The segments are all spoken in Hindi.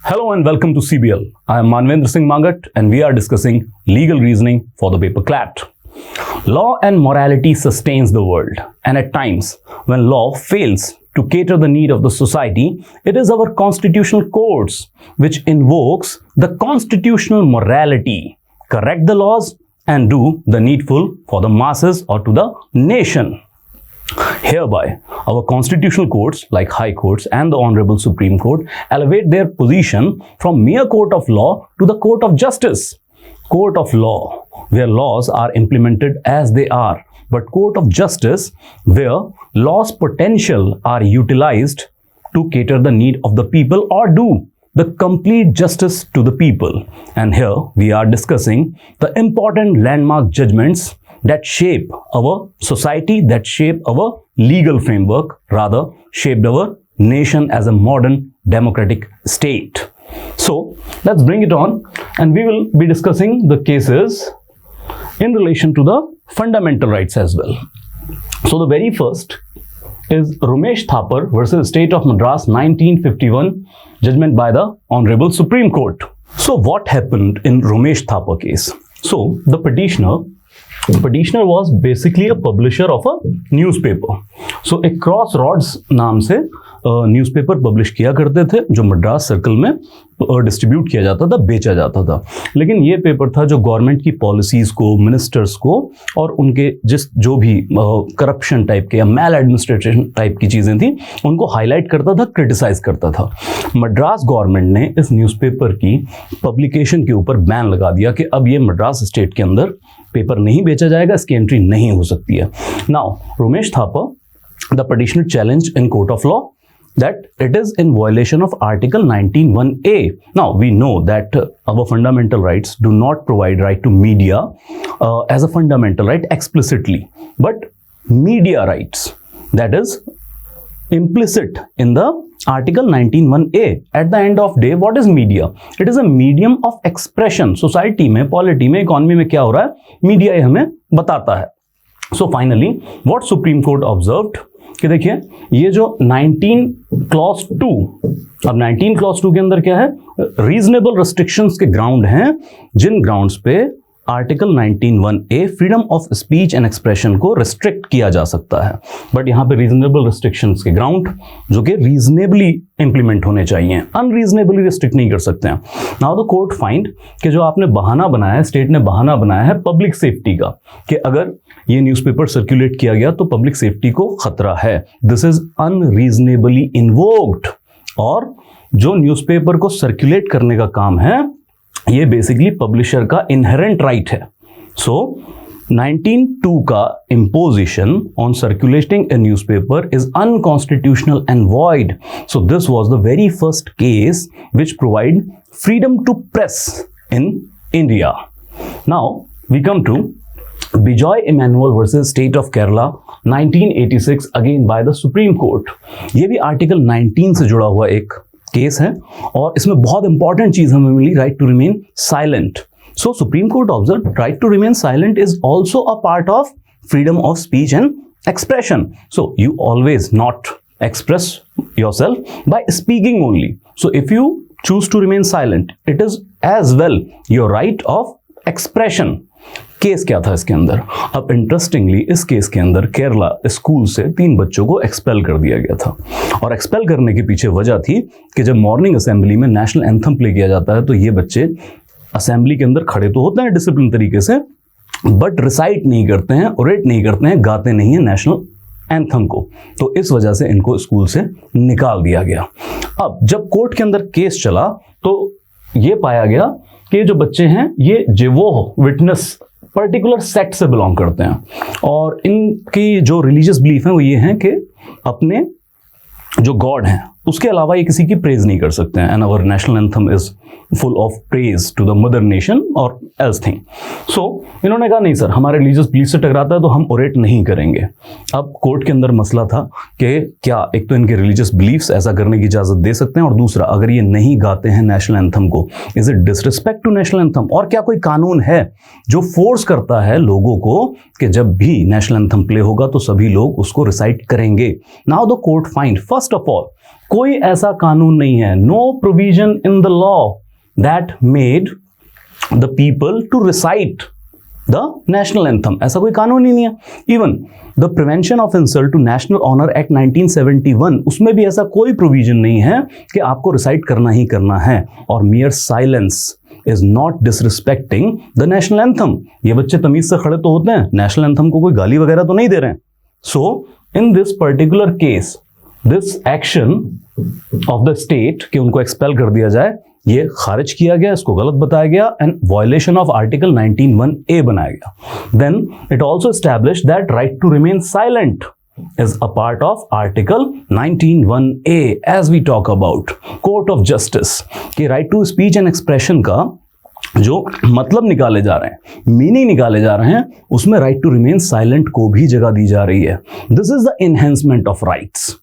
Hello and welcome to CBL. I am Manvendra Singh Mangat and we are discussing legal reasoning for the paper CLAT. Law and morality sustains the world, and at times when law fails to cater the need of the society, it is our constitutional courts which invokes the constitutional morality, correct the laws and do the needful for the masses or to the nation. Hereby, our constitutional courts like High Courts and the Honorable Supreme Court elevate their position from mere court of law to the court of justice. Court of law, where laws are implemented as they are, but court of justice, where law's potential are utilized to cater the need of the people or do the complete justice to the people. And here we are discussing the important landmark judgments that shape our society, that shape our legal framework, rather shaped our nation as a modern democratic state. So let's bring it on, and we will be discussing the cases in relation to the fundamental rights as well. So the very first is Ramesh Thapar versus State of Madras 1951 judgment by the Honorable Supreme Court. So what happened in Ramesh Thapar case? So the petitioner was basically a publisher of a newspaper. So एक Crossroads नाम से न्यूज़पेपर पब्लिश किया करते थे जो मद्रास सर्कल में डिस्ट्रीब्यूट किया जाता था, बेचा जाता था। लेकिन ये पेपर था जो गवर्नमेंट की पॉलिसीज़ को, मिनिस्टर्स को और उनके जो भी करप्शन टाइप के या मैल एडमिनिस्ट्रेशन टाइप की चीज़ें थी उनको हाईलाइट करता था, क्रिटिसाइज करता था। मद्रास गवर्नमेंट ने इस न्यूज़पेपर की पब्लिकेशन के ऊपर बैन लगा दिया कि अब ये मद्रास स्टेट के अंदर पेपर नहीं बेचा जाएगा, इसकी एंट्री नहीं हो सकती है। Now Ramesh Thapar, the petitioner challenged in court of law that it is in violation of Article 19(1)(a). Now we know that our fundamental rights do not provide right to media as a fundamental right explicitly, but media rights, that is implicit in the Article 19(1)(a). At the end of day, what is media? It is a medium of expression. Society में, polity में, economy में क्या हो रहा है, मीडिया ये हमें बताता है। So finally, what Supreme Court observed कि देखिए ये जो 19 क्लॉज 2, अब 19 क्लॉज 2 के अंदर क्या है, रीजनेबल रिस्ट्रिक्शंस के ग्राउंड हैं जिन ग्राउंड्स पे article 19(1)(a) freedom of speech and expression को रिस्ट्रिक्ट किया जा सकता है। बट यहाँ पे रीजनेबल रिस्ट्रिक्शंस के ग्राउंड जो कि रीजनेबली इंप्लीमेंट होने चाहिए, अनरीजनेबली रिस्ट्रिक्ट नहीं कर सकते हैं। नाउ द कोर्ट फाइंड कि जो आपने बहाना बनाया है, स्टेट ने बहाना बनाया है पब्लिक सेफ्टी का, कि अगर ये न्यूज़पेपर सर्कुलेट किया गया तो पब्लिक सेफ्टी को खतरा है, दिस इज अनरीजनेबली इन्वोक्ड। और जो न्यूज़पेपर को सर्कुलेट करने का काम है ये बेसिकली पब्लिशर का इनहेरेंट राइट है। सो 19(2) का imposition on circulating a newspaper is unconstitutional and void. So this was the very first case which provide freedom to press in India. Now we come to Bijoy Emanuel versus State of Kerala 1986 again by the Supreme Court. ये भी आर्टिकल 19 से जुड़ा हुआ एक केस है और इसमें बहुत इंपॉर्टेंट चीज हमें मिली, right to remain silent. So Supreme Court observe right to remain silent is also a part of freedom of speech and expression. So you always not express yourself by speaking only. So if you choose to remain silent it is as well your right of expression. Case क्या था इसके अंदर? अब इंटरेस्टिंगली इस केस के अंदर केरला स्कूल से 3 बच्चों को एक्सपेल कर दिया गया था, और एक्सपेल करने के पीछे वजह थी कि जब मॉर्निंग असेंबली में नेशनल एंथम प्ले किया जाता है तो ये बच्चे असेंबली के अंदर खड़े तो होते हैं डिसिप्लिन तरीके से, बट रिसाइट नहीं करते हैं, ओरेट नहीं करते हैं, गाते नहीं है नेशनल एंथम को, तो इस वजह से इनको स्कूल से निकाल दिया गया। अब जब कोर्ट के अंदर केस चला तो ये पाया गया कि जो बच्चे हैं ये जेवो विटनेस पर्टिकुलर सेक्ट से बिलोंग करते हैं, और इनकी जो रिलीजियस बिलीफ है वो ये है कि अपने जो गॉड हैं उसके अलावा ये किसी की प्रेज नहीं कर सकते हैं। And our national anthem is full of praise to the mother nation और एल्स थिंग। सो इन्होंने कहा नहीं सर, हमारे रिलीजियस बिलीफ से टकराता है तो हम ओरेट नहीं करेंगे। अब कोर्ट के अंदर मसला था कि क्या एक तो इनके रिलीजियस बिलीफ्स ऐसा करने की इजाजत दे सकते हैं, और दूसरा अगर ये नहीं गाते हैं नेशनल एंथम को, is it disrespect to national anthem? और क्या कोई कानून है जो फोर्स करता है लोगों को कि जब भी नेशनल एंथम प्ले होगा तो सभी लोग उसको रिसाइट करेंगे? Now the court find first of all कोई ऐसा कानून नहीं है, no provision in the law that made the people to recite the national anthem, ऐसा कोई कानून ही नहीं है। Even the prevention of insult to national honour act 1971, उसमें भी ऐसा कोई प्रोविजन नहीं है कि आपको रिसाइट करना ही करना है। और मियर silence is not disrespecting the national anthem, ये बच्चे तमीज से खड़े तो होते हैं, नेशनल एंथम को कोई गाली वगैरह तो नहीं दे रहे हैं। So in this particular case this action of the state कि उनको एक्सपेल कर दिया जाए, ये खारिज किया गया, इसको गलत बताया गया and violation of article 19(1)(a) बनाया गया। Then it also establish that right to remain silent is a part of article 19(1)(a) as we talk about court of justice कि right to speech and expression का जो मतलब निकाले जा रहे हैं, मीनिंग निकाले जा रहे हैं, उसमें राइट टू रिमेन साइलेंट को भी जगह दी जा रही है। This is the enhancement of rights.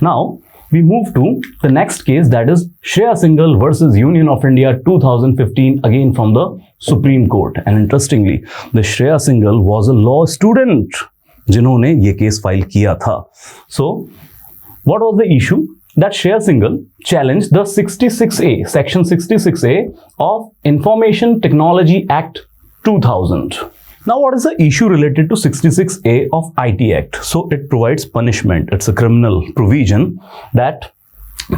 Now we move to the next case, that is Shreya Singhal versus Union of India 2015, again from the Supreme Court. And interestingly, the Shreya Singhal was a law student जिन्होंने ये केस फाइल किया था। So what was the issue? That Shreya Singhal challenged the 66A, section 66A of Information Technology Act 2000. Now, what is the issue related to 66A of IT Act? So, it provides punishment. It's a criminal provision that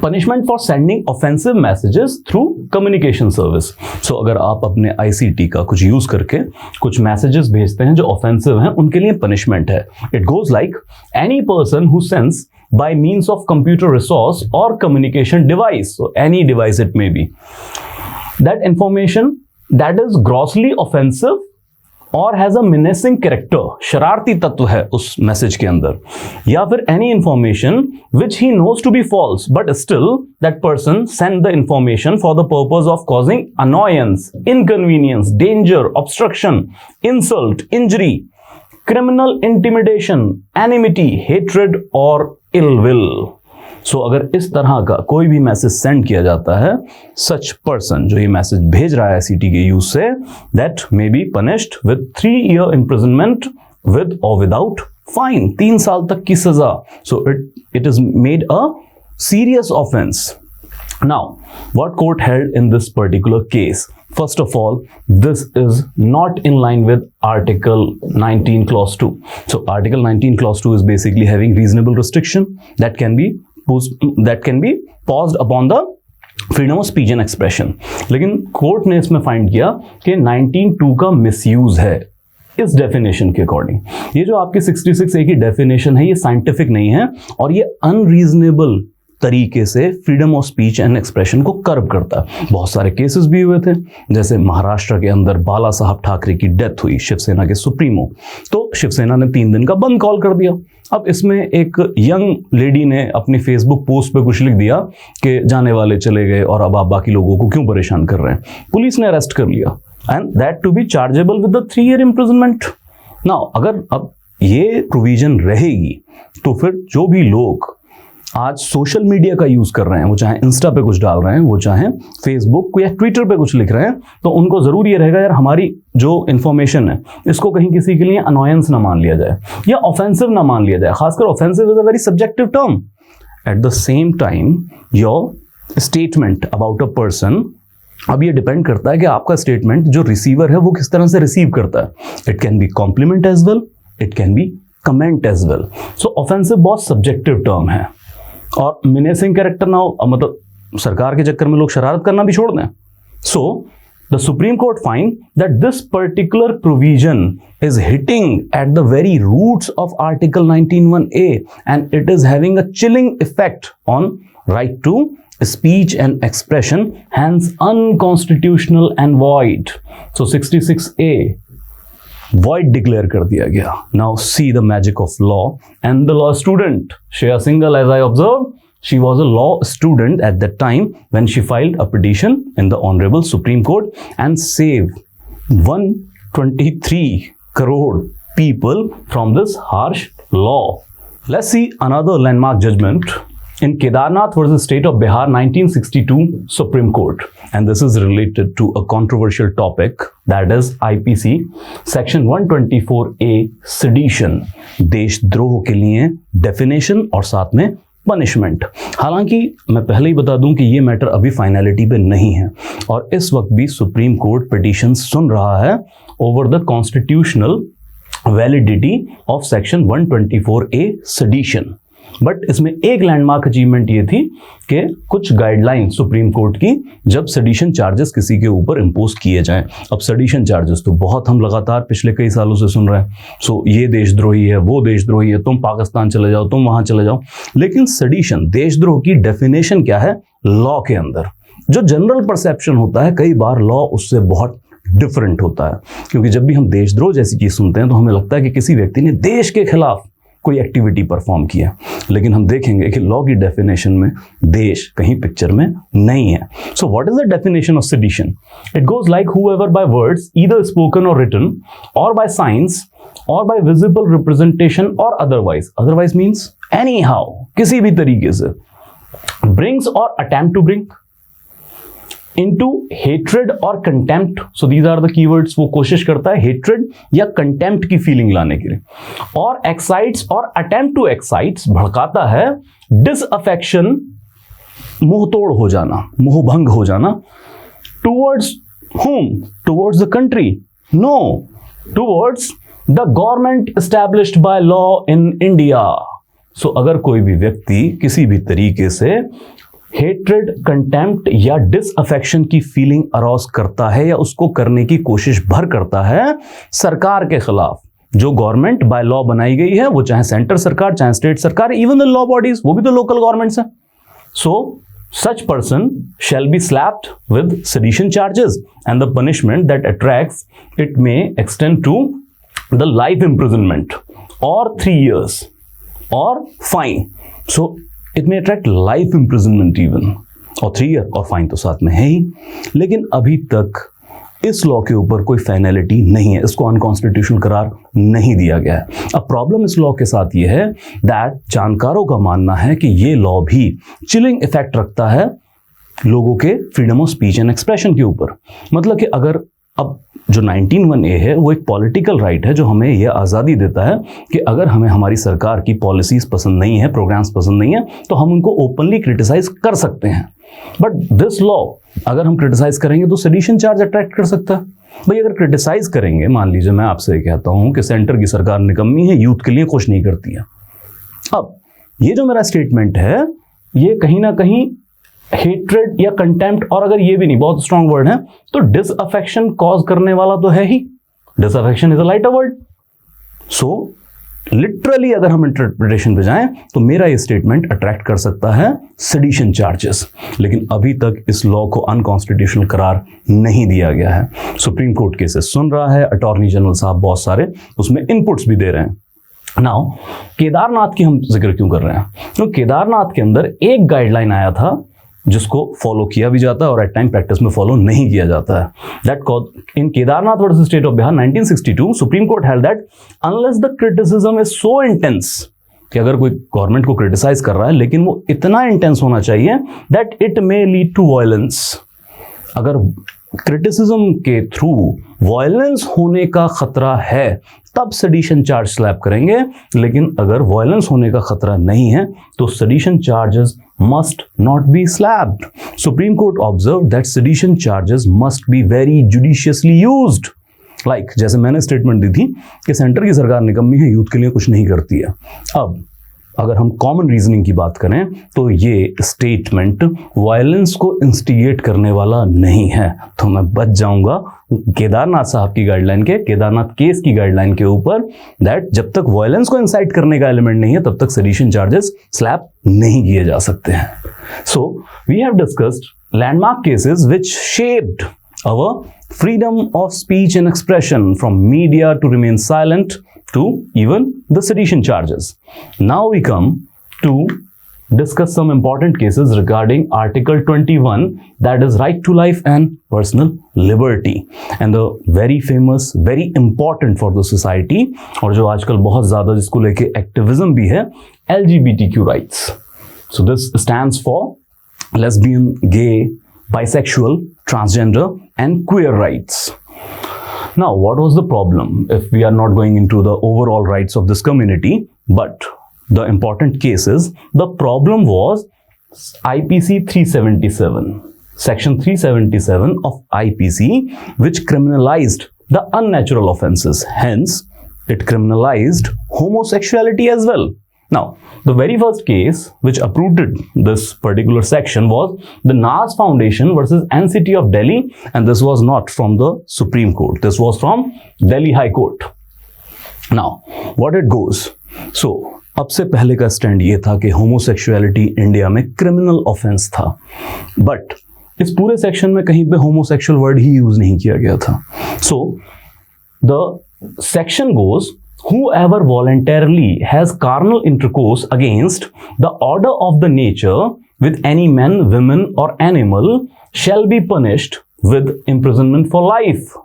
punishment for sending offensive messages through communication service. So, अगर आप अपने ICT का कुछ यूज करके कुछ मैसेजेस भेजते हैं जो ऑफेंसिव हैं, उनके लिए punishment है. It goes like any person who sends by means of computer resource or communication device. So, any device it may be. That information that is grossly offensive और हैज अ मिनेसिंग कैरेक्टर, शरारती तत्व है उस मैसेज के अंदर, या फिर any information which he knows to be false but still that person send the information for the purpose of causing annoyance, inconvenience, danger, obstruction, insult, injury, criminal intimidation, enmity, hatred or ill will. सो अगर इस तरह का कोई भी मैसेज सेंड किया जाता है, सच पर्सन जो ये मैसेज भेज रहा है ICT के यूज से, that may be punished with 3 year imprisonment with और विदाउट फाइन, 3 साल तक की सजा। So it is made a serious offence. Now what court held in this particular case? First of all, this is not in line with Article 19 Clause 2. So Article 19 Clause 2 is basically having reasonable restriction that can be paused upon the freedom of speech and expression. लेकिन कोर्ट ने इसमें फाइंड किया कि 19(2) का मिसयूज है इस डेफिनेशन के अकॉर्डिंग। ये जो आपकी 66A की डेफिनेशन है, ये साइंटिफिक नहीं है और ये अनरीजनेबल तरीके से freedom of speech and expression को कर्ब करता है। बहुत सारे केसेस भी हुए थे, जैसे महाराष्ट्र के अंदर बाला साहब ठाकरे की डेथ हुई, शिवसेना के सुप्रीमो, तो शिवसेना ने 3 दिन का बंद कॉल कर दिया। अब इसमें एक यंग लेडी ने अपनी फेसबुक पोस्ट पे कुछ लिख दिया कि जाने वाले चले गए और अब आप बाकी लोगों को क्यों परेशान कर रहे हैं। पुलिस ने अरेस्ट कर लिया and that to be chargeable with the 3 year imprisonment। Now अगर अब ये प्रोविजन रहेगी तो फिर जो भी लोग आज सोशल मीडिया का यूज कर रहे हैं, वो चाहे इंस्टा पे कुछ डाल रहे हैं, वो चाहे फेसबुक या ट्विटर पे कुछ लिख रहे हैं, तो उनको जरूर ये रहेगा यार हमारी जो इंफॉर्मेशन है इसको कहीं किसी के लिए अनॉयंस ना मान लिया जाए या ऑफेंसिव ना मान लिया जाए। खासकर offensive is a very subjective term. At the same time your statement about a person, अब ये डिपेंड करता है कि आपका स्टेटमेंट जो रिसीवर है वो किस तरह से रिसीव करता है। It can be compliment as well, it can be comment as well. So offensive बहुत सब्जेक्टिव टर्म है और मिनेसिंग कैरेक्टर ना हो, मतलब सरकार के चक्कर में लोग शरारत करना भी छोड़ दें। सो the supreme court find that this particular provision is hitting at the very roots of Article 19(1)(a) and it is having a chilling effect on right to speech and expression, hence unconstitutional and void. So 66A void declare कर दिया गया. Now see the magic of law and the law student. Shreya Singhal, as I observed, she was a law student at that time when she filed a petition in the Honorable Supreme Court and saved 123 crore people from this harsh law. Let's see another landmark judgment in Kedarnath versus State of Bihar 1962 Supreme Court, and this is related to a controversial topic, that is IPC section 124A sedition, देशद्रोह के लिए definition और साथ में पनिशमेंट। हालांकि मैं पहले ही बता दूं कि ये मैटर अभी फाइनलिटी पे नहीं है और इस वक्त भी सुप्रीम कोर्ट पिटीशन सुन रहा है over the constitutional validity of section 124A sedition. But इसमें एक लैंडमार्क अचीवमेंट ये थी कि कुछ गाइडलाइन सुप्रीम कोर्ट की जब सेडिशन चार्जेस किसी के ऊपर इंपोज किए जाएं। अब सेडिशन चार्जेस तो बहुत हम लगातार पिछले कई सालों से सुन रहे हैं। सो ये देशद्रोही है, वो देशद्रोही है, तुम पाकिस्तान चले जाओ, तुम वहां चले जाओ। लेकिन सेडिशन, देशद्रोह की डेफिनेशन क्या है लॉ के अंदर? जो जनरल परसेप्शन होता है कई बार लॉ उससे बहुत डिफरेंट होता है, क्योंकि जब भी हम देशद्रोह जैसी चीज सुनते हैं तो हमें लगता है कि किसी व्यक्ति ने देश के खिलाफ कोई एक्टिविटी परफॉर्म किया, लेकिन हम देखेंगे कि लॉ की डेफिनेशन में देश कहीं पिक्चर में नहीं है। So what is the definition of sedition? It goes like whoever by words either spoken or written or by signs or by visible representation or otherwise means anyhow हाउ, किसी भी तरीके से, brings or attempt to bring into hatred और contempt, so these are the keywords, वो कोशिश करता है hatred या contempt की फीलिंग लाने के लिए, और excites और attempt to excites भड़काता है, disaffection मुंह तोड़ हो जाना, मोहभंग हो जाना, towards whom? Towards the country? No, towards the government established by law in India. so अगर कोई भी व्यक्ति किसी भी तरीके से हेट्रेड, कंटेम्प्ट या डिसअफेक्शन की फीलिंग अराउज करता है या उसको करने की कोशिश भर करता है सरकार के खिलाफ, जो गवर्नमेंट बाय लॉ बनाई गई है, वो चाहे सेंटर सरकार, चाहे स्टेट सरकार, इवन द लॉ बॉडीज, वो भी तो लोकल गवर्नमेंट्स हैं। सो such person shall be slapped with sedition charges and the punishment that attracts it may extend to the life imprisonment or 3 years or fine. So it may attract life imprisonment even और 3 year और फाइन तो साथ में है ही। लेकिन अभी तक इस लॉ के ऊपर कोई फाइनलिटी नहीं है, इसको अनकॉन्स्टिट्यूशनल करार नहीं दिया गया है। अब प्रॉब्लम इस लॉ के साथ ये है दैट जानकारों का मानना है कि ये लॉ भी चिलिंग इफेक्ट रखता है लोगों के freedom of speech and expression के ऊपर। मतलब कि अगर अब जो 19(1)A है वो एक पॉलिटिकल राइट है जो हमें यह आज़ादी देता है कि अगर हमें हमारी सरकार की पॉलिसीज पसंद नहीं है, प्रोग्राम्स पसंद नहीं है, तो हम उनको ओपनली क्रिटिसाइज कर सकते हैं। बट दिस लॉ अगर हम क्रिटिसाइज करेंगे तो सेडिशन चार्ज अट्रैक्ट कर सकता है। भाई अगर क्रिटिसाइज करेंगे, मान लीजिए मैं आपसे कहता हूं कि सेंटर की सरकार निकम्मी है, यूथ के लिए कुछ नहीं करती है। अब ये जो मेरा स्टेटमेंट है ये कहीं ना कहीं हेट्रेड या कंटेम्प्ट, और अगर ये भी नहीं, बहुत स्ट्रॉन्ग वर्ड है, तो डिसअफेक्शन कॉज करने वाला तो है ही। Disaffection is a lighter word. So literally अगर हम इंटरप्रिटेशन पे जाएं तो मेरा ये स्टेटमेंट अट्रैक्ट कर सकता है सेडिशन चार्जेस, लेकिन अभी तक इस लॉ को अनकॉन्स्टिट्यूशनल करार नहीं दिया गया है। सुप्रीम कोर्ट केसेस सुन रहा है, अटॉर्नी जनरल साहब बहुत सारे उसमें इनपुट्स भी दे रहे हैं। नाउ केदारनाथ की हम जिक्र क्यों कर रहे हैं? तो केदारनाथ के अंदर एक गाइडलाइन आया था जिसको फॉलो किया भी जाता है और एट टाइम प्रैक्टिस में फॉलो नहीं किया जाता है। That in Kedarnath versus state of Bihar 1962 supreme court held that unless the criticism is so intense, कि अगर कोई गवर्नमेंट को क्रिटिसाइज कर रहा है लेकिन वो इतना इंटेंस होना चाहिए that it may lead to violence. अगर क्रिटिसिज्म के थ्रू वायलेंस होने का खतरा है तब सेडिशन चार्ज स्लैप करेंगे, लेकिन अगर वायलेंस होने का खतरा नहीं है तो sedition charges must not be slapped. Supreme Court observed that sedition charges must be very judiciously used. Like जैसे मैंने स्टेटमेंट दी थी कि सेंटर की सरकार निकम्मी है, यूथ के लिए कुछ नहीं करती है। अब अगर हम कॉमन रीजनिंग की बात करें तो ये स्टेटमेंट वायलेंस को इंस्टिगेट करने वाला नहीं है, तो मैं बच जाऊंगा केदारनाथ साहब की गाइडलाइन के, केदारनाथ केस की गाइडलाइन के ऊपर, दैट जब तक वायलेंस को इंसाइट करने का एलिमेंट नहीं है तब तक सेडिशन चार्जेस स्लैप नहीं किए जा सकते हैं। So we have discussed landmark cases which shaped our freedom of speech and expression, from media to remain silent to even the sedition charges. Now we come to discuss some important cases regarding Article 21, that is right to life and personal liberty, and the very famous, very important for the society, और जो आजकल बहुत ज़्यादा जिसको लेके एक्टिविज्म भी है, LGBTQ rights. So this stands for lesbian, gay, bisexual, transgender and queer rights. Now, what was the problem if we are not going into the overall rights of this community, but the important case is the problem was IPC 377, section 377 of IPC, which criminalized the unnatural offenses. Hence, it criminalized homosexuality as well. Now, the very first case which approved this particular section was the Nas Foundation versus NCT of Delhi, and this was not from the Supreme Court. This was from Delhi High Court. Now, what it goes? So, अब से पहले का स्टैंड ये था कि होमोसेक्सुअलिटी इंडिया में क्रिमिनल ऑफेंस था, बट इस पूरे सेक्शन में कहीं पे होमोसेक्सुअल वर्ड ही यूज नहीं किया गया था. So the section goes, whoever voluntarily has carnal intercourse against the order of the nature with any man, woman or animal shall be punished with imprisonment for life.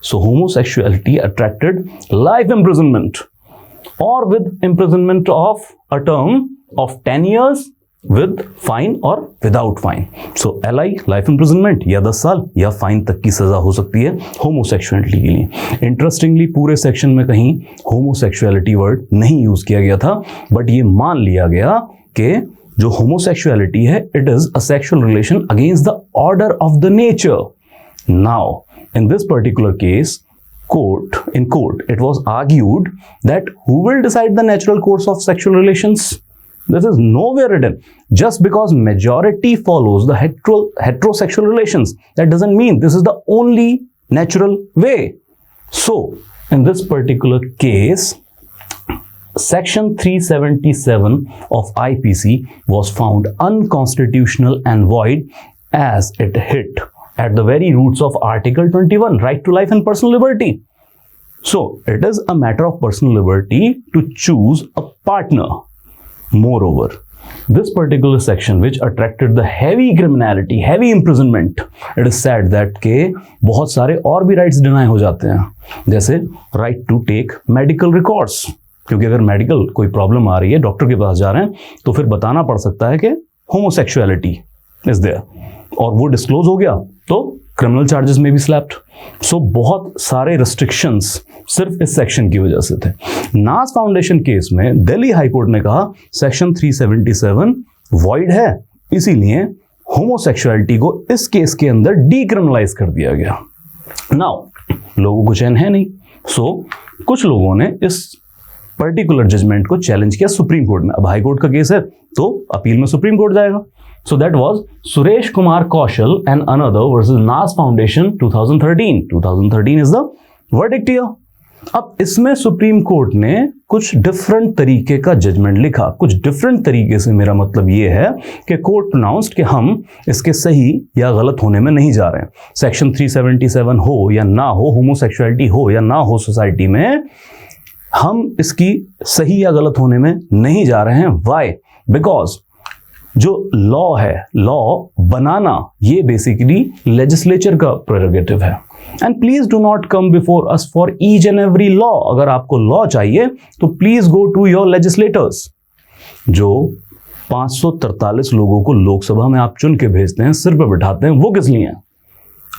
So homosexuality attracted life imprisonment, or with imprisonment of a term of 10 years with fine or without fine. So LI life imprisonment या 10 साल या फाइन तक की सजा हो सकती है होमोसेक्सुअलिटी के लिए. इंटरेस्टिंगली पूरे सेक्शन में कहीं होमोसेक्सुअलिटी वर्ड नहीं यूज किया गया था, बट ये मान लिया गया कि जो होमोसेक्सुअलिटी है it is a sexual relation against the order of the nature. Now in this particular case, in court, it was argued that who will decide the natural course of sexual relations? This is nowhere written. Just because majority follows the heterosexual relations, that doesn't mean this is the only natural way. So, in this particular case, Section 377 of IPC was found unconstitutional and void as it hit at the very roots of Article 21, right to life and personal liberty. So, it is a matter of personal liberty to choose a partner. Moreover, this particular section which attracted the heavy criminality, heavy imprisonment, it is said that के बहुत सारे और भी rights deny हो जाते हैं, जैसे right to take medical records, क्योंकि अगर मेडिकल कोई प्रॉब्लम आ रही है, डॉक्टर के पास जा रहे हैं, तो फिर बताना पड़ सकता है कि होमोसेक्सुअलिटी इज देयर, और वो डिस्क्लोज हो गया तो क्रिमिनल चार्जेस में भी स्लैप्ड. सो बहुत सारे रिस्ट्रिक्शंस सिर्फ इस सेक्शन की वजह से थे. नास फाउंडेशन केस में दिल्ली हाई कोर्ट ने कहा सेक्शन 377 वॉइड है, इसीलिए होमोसेक्सुअलिटी को इस केस के अंदर डीक्रिमिनलाइज कर दिया गया. नाउ लोगों को चैन है नहीं, सो कुछ लोगों ने इस पर्टिकुलर जजमेंट को चैलेंज किया सुप्रीम कोर्ट में. अब हाई कोर्ट का केस है तो अपील में सुप्रीम कोर्ट जाएगा. So that was Suresh Kumar Kaushal and another versus Nas Foundation 2013. 2013 is the verdict here. अब इसमें सुप्रीम कोर्ट ने कुछ डिफरेंट तरीके का जजमेंट लिखा. कुछ डिफरेंट तरीके से मेरा मतलब ये है कि कोर्ट प्रोनाउंस्ड कि हम इसके सही या गलत होने में नहीं जा रहे हैं. सेक्शन 377 हो या ना हो, होमोसेक्सुअलिटी हो या ना हो सोसाइटी में, हम इसकी सही या गलत होने में नहीं जा रहे हैं. वाई? बिकॉज जो लॉ है, लॉ बनाना ये बेसिकली लेजिस्लेचर का प्रेरोगेटिव है. And please do not come before us for each and every law. अगर आपको लॉ चाहिए तो please go to your legislators. जो 543 लोगों को लोकसभा में आप चुन के भेजते हैं, सिर पर बिठाते हैं, वो किस लिए हैं?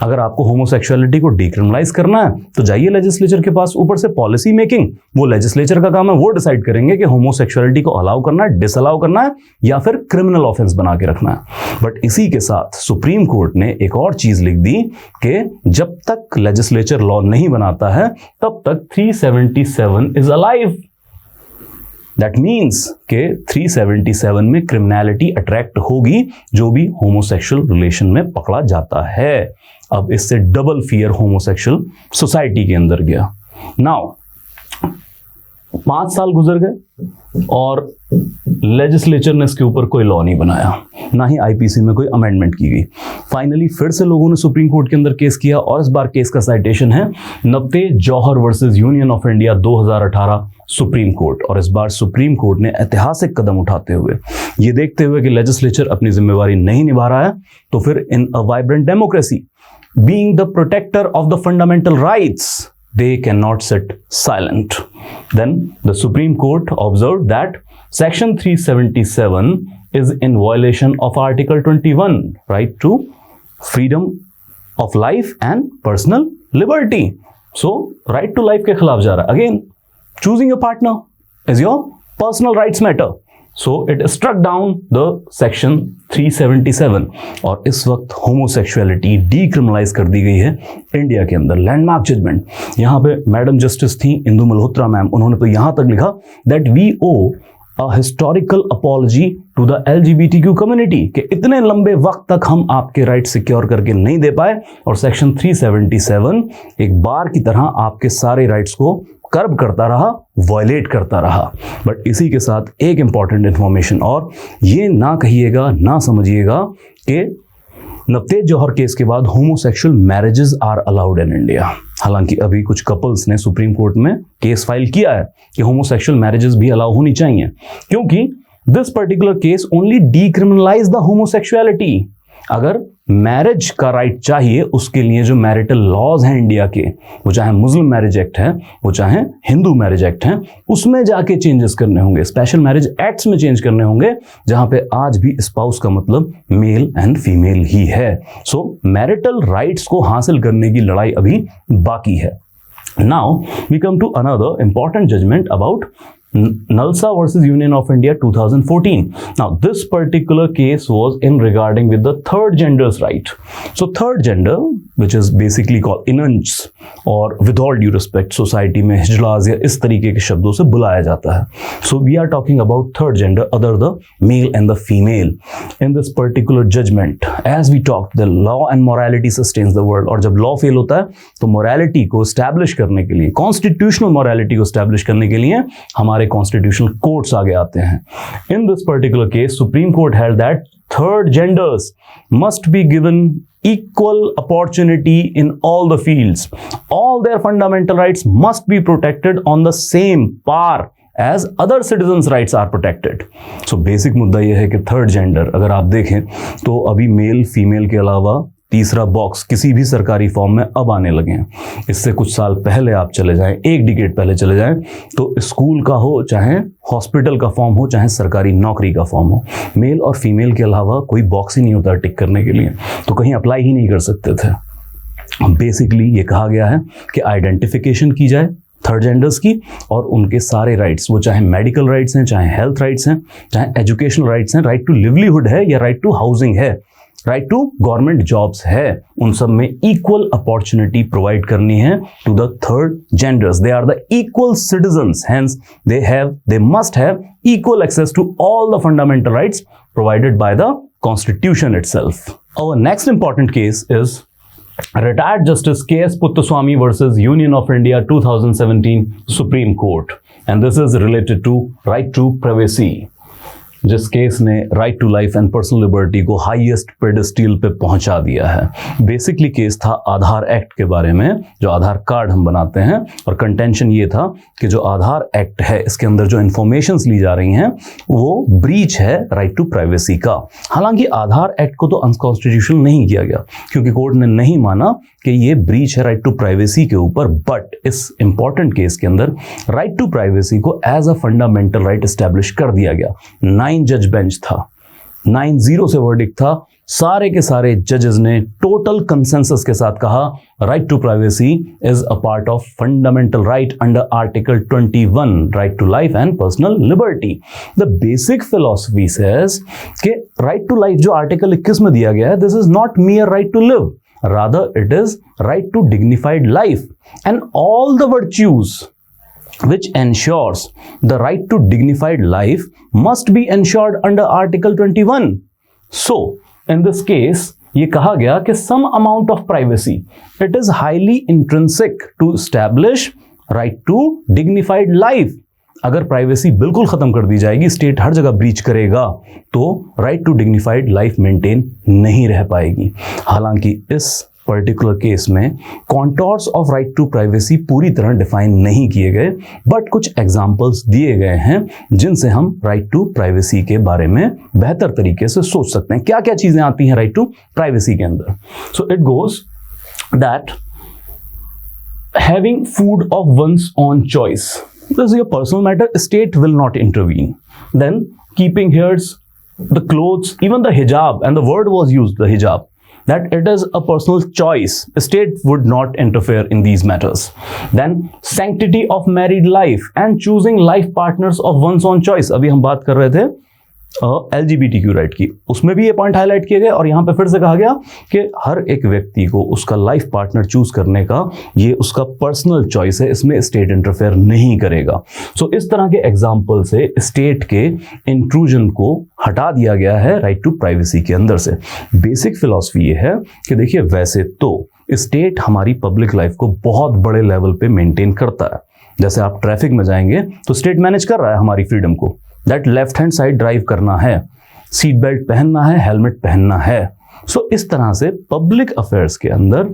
अगर आपको होमोसेक्सुअलिटी को डीक्रिमिनलाइज करना है तो जाइए लेजिस्लेचर के पास. ऊपर से पॉलिसी मेकिंग वो लेजिस्लेचर का काम है, वो डिसाइड करेंगे कि होमोसेक्सुअलिटी को अलाउ करना है, डिसअलाउ करना है या फिर क्रिमिनल ऑफेंस बना के रखना है. बट इसी के साथ सुप्रीम कोर्ट ने एक और चीज लिख दी कि जब तक लेजिस्लेचर लॉ नहीं बनाता है तब तक 377 इज अलाइव. दैट मीन्स के 377 में क्रिमिनलिटी अट्रैक्ट होगी जो भी होमोसेक्सुअल रिलेशन में पकड़ा जाता है. अब इससे डबल फियर होमोसेक्सुअल सोसाइटी के अंदर गया. नाउ 5 साल गुजर गए और लेजिस्लेचर ने इसके ऊपर कोई लॉ नहीं बनाया, ना ही आईपीसी में कोई अमेंडमेंट की गई. फाइनली फिर से लोगों ने सुप्रीम कोर्ट के अंदर केस किया और इस बार केस का साइटेशन है नब्ते Johar versus union of India 2018 supreme court. और इस बार सुप्रीम कोर्ट ने ऐतिहासिक कदम उठाते हुए, ये देखते हुए कि लेजिस्लेचर अपनी जिम्मेवारी नहीं निभा रहा है, तो फिर in a vibrant democracy, being the protector of the fundamental rights, they cannot sit silent. Then the Supreme Court observed that Section 377 is in violation of Article 21, right to freedom of life and personal liberty. So, right to life के खिलाफ जा रहा है. Again, choosing a partner is your personal rights matter. So it struck down the section 377 और इस वक्त होमोसेक्सुअलिटी डीक्रिमिनलाइज कर दी गई है इंडिया के अंदर। लैंडमार्क जजमेंट, यहाँ पे मैडम जस्टिस थी इंदु मल्होत्रा मैम, उन्होंने तो यहाँ तक लिखा that we owe a historical apology to the LGBTQ community कि इतने लंबे वक्त तक हम आपके राइट सिक्योर करके नहीं दे पाए और सेक्शन 377 एक बार की तरह आपके सारे राइट्स को कर्ब करता रहा, वायलेट करता रहा। बट इसी के साथ एक इंपॉर्टेंट इंफॉर्मेशन, और ये ना कहिएगा, ना समझिएगा कि नवतेज जौहर केस के बाद homosexual marriages are allowed in India. हालांकि अभी कुछ कपल्स ने सुप्रीम कोर्ट में केस फाइल किया है कि होमोसेक्सुअल मैरिजेस भी अलाउ होनी चाहिए, क्योंकि this particular case only decriminalise the homosexuality. अगर मैरिज का राइट चाहिए, उसके लिए जो मैरिटल लॉज हैं इंडिया के, वो चाहे मुस्लिम मैरिज एक्ट है, वो चाहे हिंदू मैरिज एक्ट है, उसमें जाके चेंजेस करने होंगे, स्पेशल मैरिज एक्ट्स में चेंज करने होंगे, जहां पे आज भी स्पाउस का मतलब मेल एंड फीमेल ही है। सो मैरिटल राइट्स को हासिल करने की लड़ाई अभी बाकी है। Now we come to another important judgment about Nalsa versus Union of India 2014. Now this particular case was in regarding with the third gender's right. So third gender, which is basically called inunch और with all due respect society में हिजलाज या इस तरीके के शब्दों से बुलाया जाता है। So we are talking about third gender, other the male and the female. In this particular judgment, as we talked, the law and morality sustains the world. और जब law fail होता है तो morality को establish करने के लिए, constitutional morality को establish करने के लिए हमारे कॉन्स्टिट्यूशनल कोर्ट्स आगे आते हैं। इन this particular case supreme court held that third genders must be given equal opportunity in all the fields. All their fundamental rights must be protected on the same par as other citizens' rights are protected. So basic मुद्दा यह है कि थर्ड जेंडर अगर आप देखें तो अभी मेल फीमेल के अलावा तीसरा बॉक्स किसी भी सरकारी फॉर्म में अब आने लगे हैं। इससे कुछ साल पहले आप चले जाएं, एक डिकेड पहले चले जाएं, तो स्कूल का हो, चाहे हॉस्पिटल का फॉर्म हो, चाहे सरकारी नौकरी का फॉर्म हो, मेल और फीमेल के अलावा कोई बॉक्स ही नहीं होता टिक करने के लिए, तो कहीं अप्लाई ही नहीं कर सकते थे। बेसिकली ये कहा गया है कि आइडेंटिफिकेशन की जाए थर्ड जेंडर्स की और उनके सारे राइट्स, वो चाहे मेडिकल राइट्स हैं, चाहे हेल्थ राइट्स हैं, चाहे एजुकेशनल राइट्स हैं, राइट टू लिवलीहुड है या राइट टू हाउसिंग है, राइट टू गवर्नमेंट जॉब्स है, उन सब में इक्वल अपॉर्चुनिटी प्रोवाइड करनी है to the third genders. They are the equal citizens, hence they must have equal access to all the fundamental rights provided by the constitution itself. Our next important case is retired Justice K.S. Puttaswamy versus Union of India 2017 Supreme Court, and this is related to right to privacy. जिस केस ने right to life and personal liberty को हाईएस्ट पेडेस्टल पे पहुंचा दिया है। बेसिकली केस था आधार एक्ट के बारे में, जो आधार कार्ड हम बनाते हैं, और कंटेंशन ये था कि जो आधार एक्ट है इसके अंदर जो इंफॉर्मेशंस ली जा रही हैं वो ब्रीच है राइट टू प्राइवेसी का। हालांकि आधार एक्ट को तो अनकॉन्स्टिट्यूशनल नहीं किया गया क्योंकि कोर्ट ने नहीं माना कि ये ब्रीच है राइट टू प्राइवेसी के ऊपर, बट इस इंपॉर्टेंट केस के अंदर राइट टू प्राइवेसी को as a fundamental right establish कर दिया गया। 9 जज बेंच था, 9-0 से वर्डिक्ट था। सारे के सारे जजेस ने टोटल कंसेंसस के साथ कहा right to privacy is a part of fundamental right under article 21, right to life and personal liberty. The basic philosophy says कि राइट टू लाइफ जो आर्टिकल 21 में दिया गया है, this is not mere right to live, rather it is right to dignified life and all the virtues which ensures the right to dignified life must be ensured under article 21. So in this case ये कहा गया कि some amount of privacy, it is highly intrinsic to establish right to dignified life. अगर प्राइवेसी बिल्कुल खत्म कर दी जाएगी, स्टेट हर जगह ब्रीच करेगा, तो right to dignified life maintain नहीं रह पाएगी। हालांकि इस पर्टिकुलर केस में contours of right to privacy पूरी तरह डिफाइन नहीं किए गए, बट कुछ एग्जांपल्स दिए गए हैं जिनसे हम राइट टू प्राइवेसी के बारे में बेहतर तरीके से सोच सकते हैं। क्या क्या चीजें आती हैं राइट टू प्राइवेसी के अंदर? So it goes that having food of one's own choice, this is your personal matter, state will not intervene. Then keeping hairs, the clothes, even the hijab, and the word was used, the hijab, that it is a personal choice. State would not interfere in these matters. Then sanctity of married life and choosing life partners of one's own choice. अभी हम बात कर रहे थे LGBTQ राइट की, उसमें भी ये पॉइंट हाईलाइट किए गए और यहां पे फिर से कहा गया कि हर एक व्यक्ति को उसका लाइफ पार्टनर चूज करने का ये उसका पर्सनल चॉइस है, इसमें स्टेट इंटरफेयर नहीं करेगा. सो इस तरह के एग्जाम्पल से स्टेट के इंट्रूजन को हटा दिया गया है राइट टू प्राइवेसी के अंदर से. बेसिक फिलॉसफी ये है कि देखिए वैसे तो स्टेट हमारी पब्लिक लाइफ को बहुत बड़े लेवल पे मेंटेन करता है. जैसे आप ट्रैफिक में जाएंगे तो स्टेट मैनेज कर रहा है हमारी फ्रीडम को, that left hand side drive करना है, सीट बेल्ट पहनना है, हेलमेट पहनना है. सो इस तरह से पब्लिक अफेयर्स के अंदर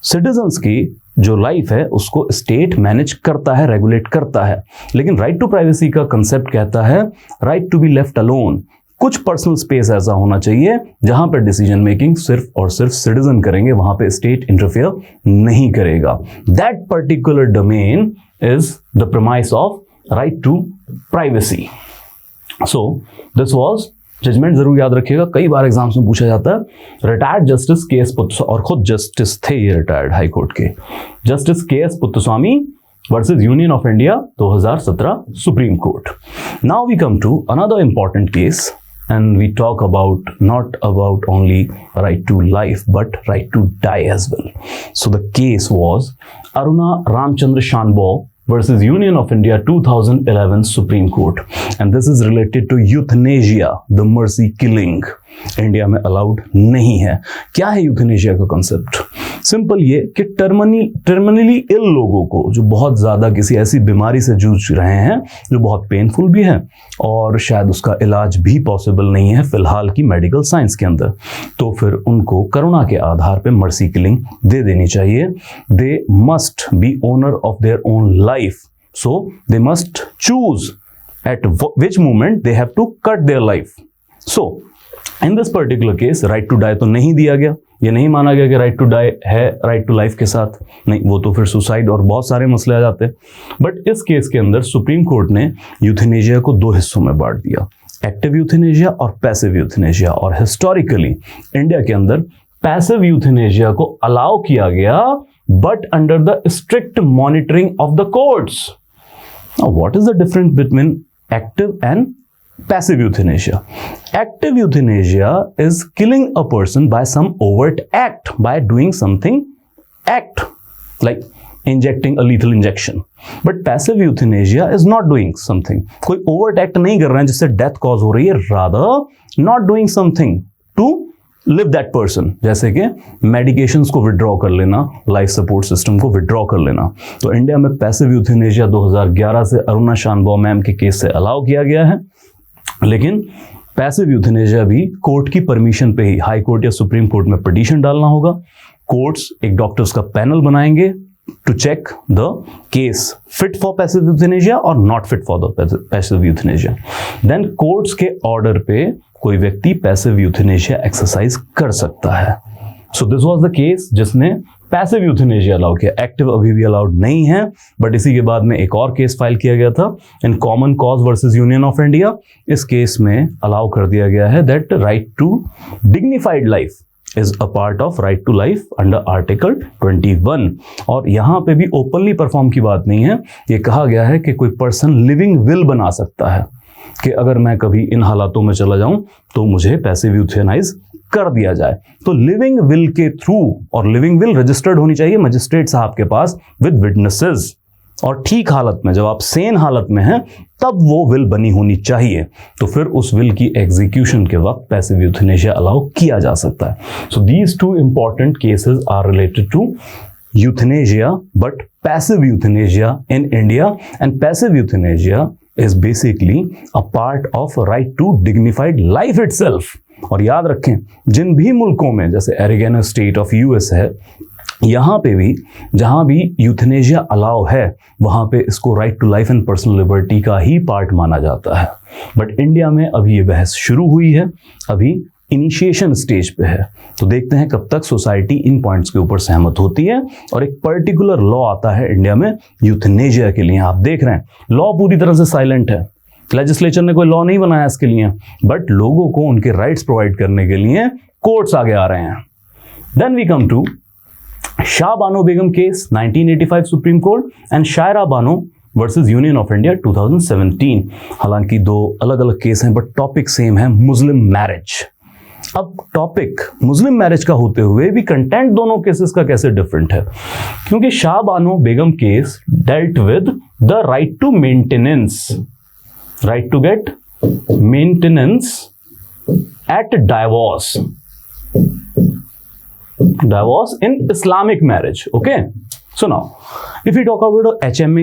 सिटीजन्स की जो लाइफ है उसको स्टेट मैनेज करता है, रेगुलेट करता है. लेकिन राइट टू प्राइवेसी का कंसेप्ट कहता है right to be left alone. कुछ पर्सनल स्पेस ऐसा होना चाहिए जहां पर डिसीजन मेकिंग सिर्फ और सिर्फ सिटीजन करेंगे, वहां पे स्टेट इंटरफेयर नहीं करेगा. That particular domain is the premise of right to privacy. So this was judgment. जरूर याद रखिएगा, कई बार एग्जाम्स में पूछा जाता है. Retired justice K S Puttaswamy, और खुद जस्टिस थे ये रिटायर्ड हाई कोर्ट के, justice K S Puttaswamy versus union of India 2017 supreme court. Now we come to another important case and we talk about not about only right to life but right to die as well. So the case was Aruna Ramchandra Shanbhoy versus Union of India 2011 Supreme Court, and this is related to euthanasia, the mercy killing. India में अलाउड नहीं है. क्या है यूथनेशिया का कंसेप्ट? सिंपल ये कि टर्मिनली इल लोगों को जो बहुत ज्यादा किसी ऐसी बीमारी से जूझ रहे हैं जो बहुत पेनफुल भी है और शायद उसका इलाज भी पॉसिबल नहीं है फिलहाल की मेडिकल साइंस के अंदर, तो फिर उनको करुणा के आधार पे मर्सी किलिंग दे देनी चाहिए. They must be owner of their own life, so they must choose at which moment they have to cut their life. So in this particular case right to die तो नहीं दिया गया. ये नहीं माना गया कि राइट टू डाई है राइट टू लाइफ के साथ, नहीं, वो तो फिर सुसाइड और बहुत सारे मसले आ जाते हैं. बट इस केस के अंदर सुप्रीम कोर्ट ने यूथनेशिया को दो हिस्सों में बांट दिया, एक्टिव यूथनेशिया और पैसिव यूथनेशिया. और हिस्टोरिकली इंडिया के अंदर पैसिव यूथनेशिया को अलाउ किया गया but under the strict monitoring of the courts. Now what is the difference between active and passive euthanasia? Active euthanasia is killing a person by some overt act, by doing something act like injecting a lethal injection. But passive euthanasia is not doing something. कोई overt act नहीं कर रहे हैं जिससे death cause हो रही है, rather not doing something to live that person. जैसे कि medications को withdraw कर लेना, life support system को withdraw कर लेना. तो इंडिया में passive euthanasia 2011 से अरुणा शानबॉय मैम के केस से अलाउ किया गया है. लेकिन पैसिव यूथनेशिया भी कोर्ट की परमिशन पे ही हाई कोर्ट या सुप्रीम कोर्ट में पिटीशन डालना होगा. कोर्ट्स एक डॉक्टर्स का पैनल बनाएंगे to check the case fit for passive euthanasia और not fit for the passive euthanasia. Then courts के ऑर्डर पे कोई व्यक्ति पैसिव यूथनेशिया एक्सरसाइज कर सकता है. So this was the case जिसने पैसिव यूथनेशिया अलाउ किया. एक्टिव अभी भी अलाउड नहीं है. बट इसी के बाद में एक और केस फाइल किया गया था in Common Cause versus union of India. इस केस में अलाउ कर दिया गया है that right to dignified life is a part of right to life under article 21. और यहां पे भी ओपनली परफॉर्म की बात नहीं है. ये कहा गया है कि कोई पर्सन लिविंग विल बना सकता है कि अगर मैं कभी इन हालातों में चला जाऊं तो मुझे पैसिव यूथेनाइज कर दिया जाए. तो लिविंग विल के थ्रू, और लिविंग विल रजिस्टर्ड होनी चाहिए मजिस्ट्रेट साहब के पास विद विटनेसेस, और ठीक हालत में, जब आप सेन हालत में हैं तब वो विल बनी होनी चाहिए. तो फिर उस विल की एग्जीक्यूशन के वक्त पैसिव यूथनेशिया अलाउ किया जा सकता है. So these two important cases are related to euthanasia but passive euthanasia in India, and passive euthanasia is basically a part of right to dignified life itself. और याद रखें, जिन भी मुल्कों में जैसे एरिगेनो स्टेट ऑफ यूएस है, यहाँ पे भी जहाँ भी यूथनेशिया अलाउ है वहाँ पे इसको right to life and personal liberty का ही पार्ट माना जाता है. बट इंडिया में अभी ये बहस शुरू हुई है, अभी इनिशिएशन स्टेज पे है. तो देखते हैं कब तक सोसाइटी इन पॉइंट्स के ऊपर सहमत होती है और एक पर्टिकुलर लॉ आता है इंडिया में यूथनेशिया के लिए. आप देख रहे हैं लॉ पूरी तरह से साइलेंट है, लेजिस्लेचर ने कोई लॉ नहीं बनाया इसके लिए, बट लोगों को उनके राइट्स प्रोवाइड करने के लिए कोर्ट्स आगे आ रहे हैं. Then we come to Shah Bano Begum case, 1985 Supreme Court, and Shaira Bano versus Union of India 2017. हालांकि दो अलग अलग केस हैं बट टॉपिक सेम है, मुस्लिम मैरिज। अब टॉपिक मुस्लिम मैरिज का होते हुए भी कंटेंट दोनों केसेस का कैसे डिफरेंट है, क्योंकि Shah Bano Begum case dealt with the right to maintenance, right to get maintenance at divorce, divorce in Islamic marriage. Okay, so now if we talk about HMA,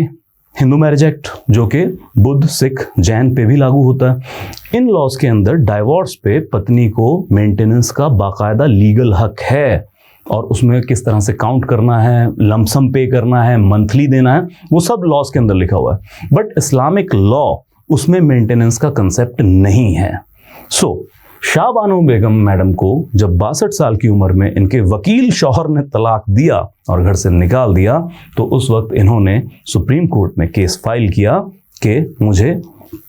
Hindu marriage act, जो कि बुद्ध, सिख, जैन पे भी लागू होता है। इन लॉज के अंदर डाइवोर्स पे पत्नी को मेंटेनेंस का बाकायदा लीगल हक है, और उसमें किस तरह से काउंट करना है, लमसम पे करना है, मंथली देना है, वो सब लॉज के अंदर लिखा हुआ है। बट इस्लामिक लॉ उसमें मेंटेनेंस का कंसेप्ट नहीं है। सो शाह बानो बेगम मैडम को जब 62 साल की उम्र में इनके वकील शौहर ने तलाक दिया और घर से निकाल दिया, तो उस वक्त इन्होंने सुप्रीम कोर्ट में केस फाइल किया कि मुझे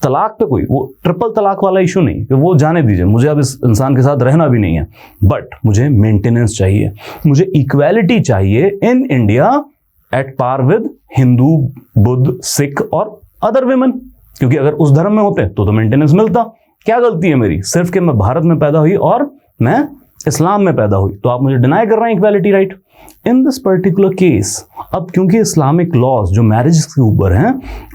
तलाक पे कोई वो ट्रिपल तलाक वाला इशू नहीं, कि वो जाने दीजिए, मुझे अब इस इंसान के साथ रहना भी नहीं है, बट मुझे मेंटेनेंस चाहिए, मुझे इक्वालिटी चाहिए in India at par with Hindu, Buddh, Sikh और अदर विमेन। क्योंकि अगर उस धर्म में होते तो मेंटेनेंस मिलता। क्या गलती है मेरी, सिर्फ कि मैं भारत में पैदा हुई और मैं इस्लाम में पैदा हुई, तो आप मुझे डिनाई कर रहे हैं equality right in this particular case. अब क्योंकि इस्लामिक लॉज जो मैरिज के ऊपर हैं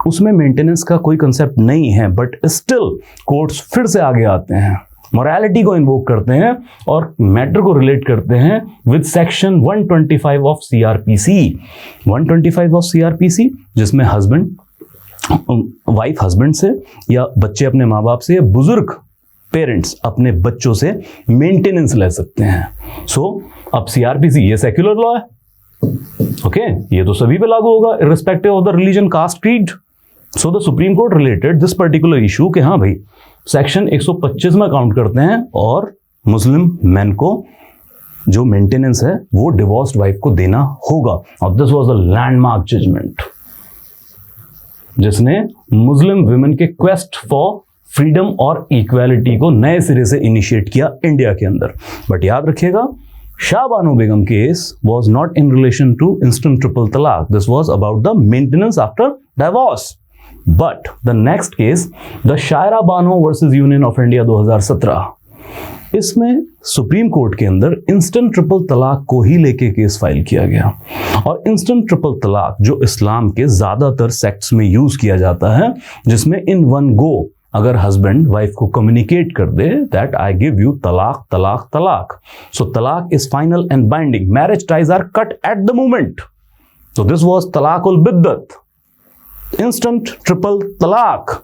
उसमें मेंटेनेंस का कोई कंसेप्ट नहीं है, बट स्टिल कोर्ट्स फिर से आगे आते हैं, मोरालिटी को इन्वोक करते हैं और मैटर को रिलेट करते हैं with section 125 of CrPC. 125 of CrPC, जिसमें हस्बैंड वाइफ हस्बैंड से, या बच्चे अपने माँ बाप से, या बुजुर्ग पेरेंट्स अपने बच्चों से मेंटेनेंस ले सकते हैं। सो अब सीआरपीसी ये सेक्युलर लॉ है, ओके, ये तो सभी पे लागू होगा irrespective of the religion, caste, creed. So the supreme court related this particular issue कि हाँ भाई सेक्शन 125 में काउंट करते हैं और मुस्लिम मैन को जो मेंटेनेंस है वो डिवोर्स्ड वाइफ को देना होगा। और this was the landmark judgment जिसने मुस्लिम विमेन के क्वेस्ट फॉर फ्रीडम और इक्वालिटी को नए सिरे से इनिशिएट किया इंडिया के अंदर। बट याद रखिएगा, Shah Bano Begum case was not in relation to instant triple talaq, this was about the maintenance after divorce. But the next case, the Shayara Bano versus union of India 2017, इसमें सुप्रीम कोर्ट के अंदर इंस्टेंट ट्रिपल तलाक को ही लेके केस फाइल किया गया। और इंस्टेंट ट्रिपल तलाक जो इस्लाम के ज्यादातर सेक्ट्स में यूज किया जाता है, जिसमें इन वन गो अगर हस्बैंड वाइफ को कम्युनिकेट कर दे that I give you talaq talaq talaq, so talaq is final and binding, marriage ties are cut at the moment. So this was talaq ul biddat, instant triple talaq.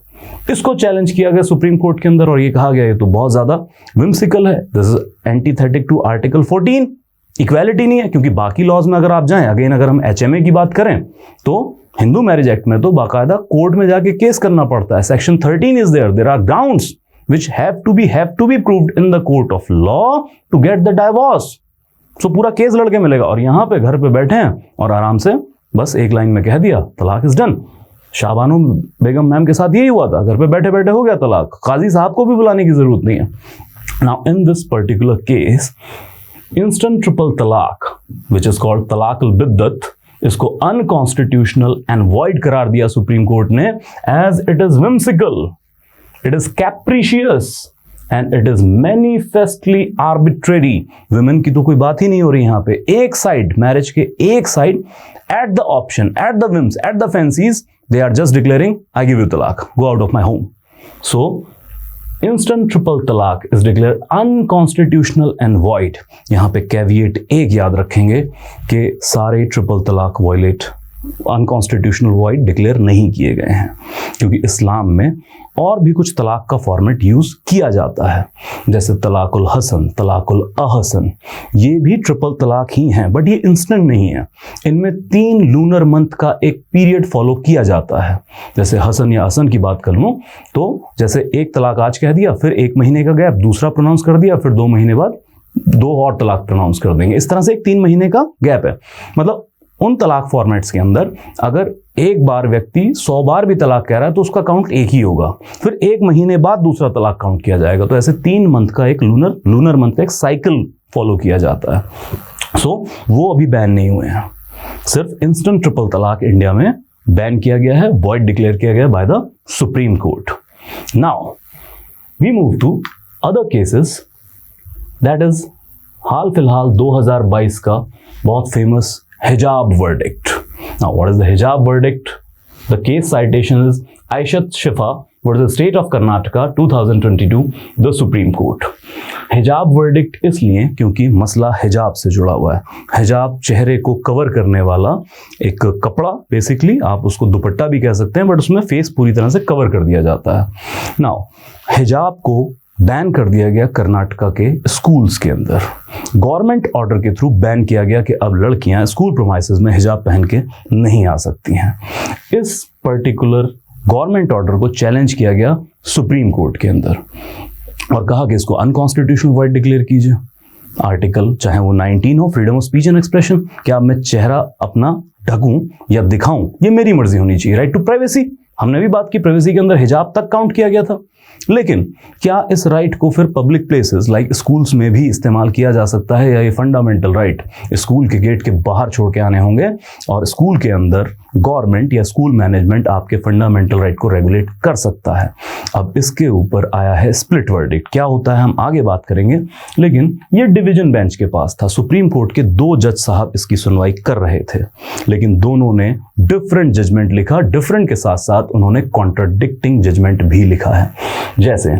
इसको चैलेंज किया गया सुप्रीम कोर्ट के अंदर और ये कहा गया ये तो बहुत ज्यादा विम्सिकल है, this is antithetic to article 14। Equality नहीं है, क्योंकि बाकी लॉज में अगर आप जाएं, अगेन अगर हम HMA की बात करें तो हिंदू मैरिज एक्ट में तो बाकायदा कोर्ट में जाके केस करना पड़ता है। Section 13 is there are grounds which have to be proved in the court of law to get the divorce। सो पूरा केस लड़के मिलेगा और यहां पे घर पे बैठे हैं और आराम से बस एक लाइन में कह दिया तलाक is done. Shah Bano Begum ma'am के साथ यही हुआ था, घर पे बैठे बैठे हो गया तलाक, काजी साहब को भी बुलाने की जरूरत नहीं है। Now in this particular case instant triple तलाक विच इज कॉल्ड तलाकुल बिद्दत, इसको अनकॉन्स्टिट्यूशनल एंड वॉइड करार दिया सुप्रीम कोर्ट ने as it is whimsical, it is capricious and it is manifestly arbitrary। women की तो कोई बात ही नहीं हो रही यहां पे, एक साइड मैरिज के एक side at the option, at the whims, at the fancies they are just declaring I give you talaq, go out of my home। so instant triple talaq is declared unconstitutional and void। यहां पे caveat एक याद रखेंगे कि सारे ट्रिपल तलाक वायलेट अनकॉन्स्टिट्यूशनल वॉइड डिक्लेयर नहीं किए गए हैं, क्योंकि इस्लाम में और भी कुछ तलाक का फॉर्मेट यूज किया जाता है, जैसे तलाकुल हसन, तलाकुल अहसन, ये भी ट्रिपल तलाक ही हैं, बट ये इंस्टेंट नहीं है। इनमें 3 लूनर मंथ का एक पीरियड फॉलो किया जाता है। जैसे हसन या हसन की बात कर लूं तो जैसे एक तलाक आज कह दिया, फिर 1 महीने का गैप दूसरा प्रोनाउंस कर दिया, फिर 2 महीने बाद 2 और तलाक प्रोनाउंस कर देंगे। इस तरह से एक 3 महीने का गैप है। मतलब उन तलाक फॉर्मेट्स के अंदर अगर एक बार व्यक्ति 100 बार भी तलाक कह रहा है तो उसका काउंट एक ही होगा, फिर 1 महीने बाद दूसरा तलाक काउंट किया जाएगा। तो ऐसे 3 मंथ का एक लूनर मंथ का एक साइकिल फॉलो किया जाता है। वो अभी बैन नहीं हुए हैं। सिर्फ इंस्टेंट ट्रिपल तलाक इंडिया में बैन किया गया है, वॉइड डिक्लेयर किया गया by the supreme court. Now we move to other cases, that is हाल फिलहाल 2022 का बहुत famous hijab verdict. Now what is the hijab verdict? The case citation is Aishat Shifa versus state of Karnataka 2022, the supreme court. Hijab verdict इसलिए क्योंकि मसला हिजाब से जुड़ा हुआ है। हिजाब चेहरे को कवर करने वाला एक कपड़ा, बेसिकली आप उसको दुपट्टा भी कह सकते हैं, बट उसमें फेस पूरी तरह से कवर कर दिया जाता है। नाउ हिजाब को बैन कर दिया गया कर्नाटका के स्कूल्स के अंदर। गवर्नमेंट ऑर्डर के थ्रू बैन किया गया कि अब लड़कियां स्कूल प्रोमाइसेस में हिजाब पहन के नहीं आ सकती हैं। इस पर्टिकुलर गवर्नमेंट ऑर्डर को चैलेंज किया गया सुप्रीम कोर्ट के अंदर और कहा कि इसको अनकॉन्स्टिट्यूशनल वर्ड डिक्लेयर कीजिए। आर्टिकल चाहे वो 19 हो, freedom of speech and expression, क्या अब मैं चेहरा अपना ढकूं या दिखाऊं ये मेरी मर्जी होनी चाहिए। राइट टू प्राइवेसी, हमने भी बात की, प्राइवेसी के अंदर हिजाब तक काउंट किया गया था। लेकिन क्या इस राइट को फिर पब्लिक प्लेसेस लाइक स्कूल्स में भी इस्तेमाल किया जा सकता है, या ये फंडामेंटल राइट स्कूल के गेट के बाहर छोड़ के आने होंगे और स्कूल के अंदर गवर्नमेंट या स्कूल मैनेजमेंट आपके फंडामेंटल राइट को रेगुलेट कर सकता है? अब इसके ऊपर आया है स्प्लिट वर्डिक्ट। क्या होता है हम आगे बात करेंगे, लेकिन ये डिवीजन बेंच के पास था। सुप्रीम कोर्ट के 2 जज साहब इसकी सुनवाई कर रहे थे, लेकिन दोनों ने डिफरेंट जजमेंट लिखा। डिफरेंट के साथ साथ उन्होंने कॉन्ट्राडिक्टिंग जजमेंट भी लिखा है। जैसे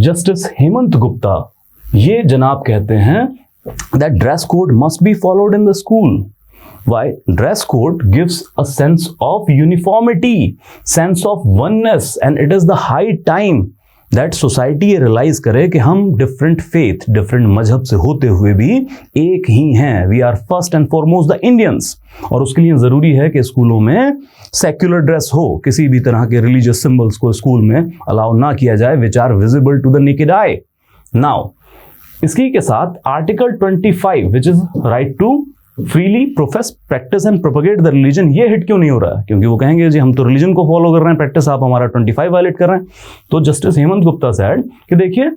जस्टिस हेमंत गुप्ता, ये जनाब कहते हैं that dress code must be followed in the school. Why? Dress code gives a sense of uniformity, sense of oneness, and it is the high time that society ये realize करे कि हम different faith, different मजहब से होते हुए भी एक ही हैं। We are first and foremost the Indians। और उसके लिए ज़रूरी है कि स्कूलों में सेक्युलर ड्रेस हो, किसी भी तरह के रिलीजियस सिंबल्स को स्कूल में अलाउ ना किया जाए which are visible to the naked eye। Now, इसकी के साथ article 25 which is right to freely profess, practice and propagate the religion, ये हिट क्यों नहीं हो रहा है? क्योंकि वो कहेंगे जी हम तो रिलीजन को फॉलो कर रहे हैं, प्रैक्टिस आप हमारा 25 वायलेट कर रहे हैं। तो जस्टिस हेमंत गुप्ता सेड कि देखिए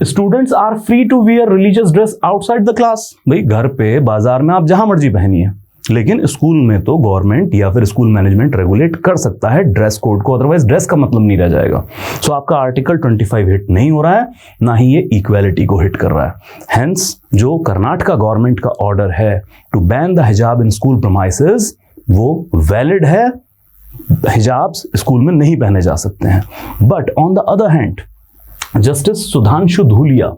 students are free to wear religious dress outside the class. भाई घर पे बाजार में आप जहां मर्जी पहनिए, लेकिन स्कूल में तो गवर्नमेंट या फिर स्कूल मैनेजमेंट रेगुलेट कर सकता है ड्रेस कोड को, अदरवाइज ड्रेस का मतलब नहीं रह जाएगा। सो आपका आर्टिकल 25 हिट नहीं हो रहा है, ना ही ये इक्वालिटी को हिट कर रहा है। हेंस जो कर्नाटका गवर्नमेंट का ऑर्डर है to ban the hijab in school premises वो वैलिड है। हिजाब्स स्कूल में नहीं पहने जा सकते हैं। But on the other hand justice Sudhanshu Dhulia,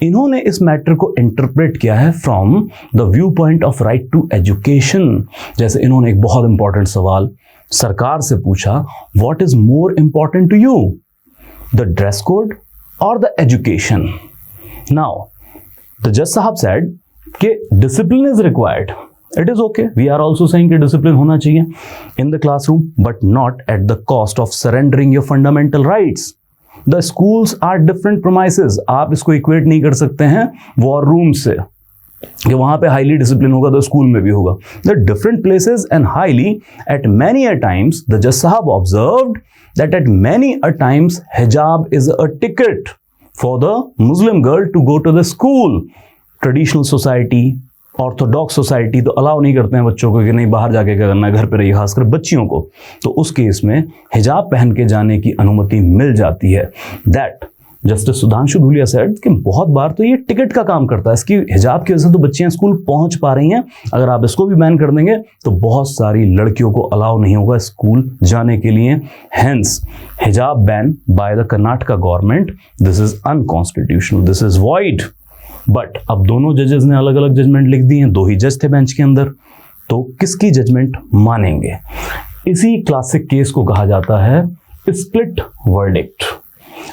इन्होंने इस मैटर को इंटरप्रेट किया है from the view point of right to education. जैसे इन्होंने एक बहुत इंपॉर्टेंट सवाल सरकार से पूछा, what is more important to you, the dress code और द एजुकेशन? नाउ द जज साहब सेड कि discipline is required. It is okay, we are also saying कि डिसिप्लिन होना चाहिए in the classroom, but not at the cost of surrendering your fundamental rights. The schools are different promises. आप इसको इक्वेट नहीं कर सकते हैं वॉर रूम से कि वहां पे हाईली डिसिप्लिन होगा तो स्कूल में भी होगा। The different places and highly at many a times the जज साहब observed that at many a times hijab is a ticket for the Muslim girl to go to the school. Traditional society, orthodox society तो अलाउ नहीं करते हैं बच्चों को कि नहीं बाहर जाके क्या करना है, घर पे रहिए, खासकर बच्चियों को। तो उस केस में हिजाब पहन के जाने की अनुमति मिल जाती है। That justice Sudhanshu Dhulia said कि बहुत बार तो ये टिकट का काम करता है, इसकी हिजाब की वजह से तो बच्चियां स्कूल पहुंच पा रही हैं। अगर आप इसको भी बैन कर देंगे तो बहुत सारी लड़कियों को अलाउ नहीं होगा स्कूल जाने के लिए। हेंस हिजाब ban by the Karnataka government, this is unconstitutional, this is void. But अब दोनों जजेस ने अलग अलग जजमेंट लिख दी हैं, 2 ही जज थे बेंच के अंदर, तो किसकी जजमेंट मानेंगे? इसी क्लासिक केस को कहा जाता है स्प्लिट वर्डिक्ट।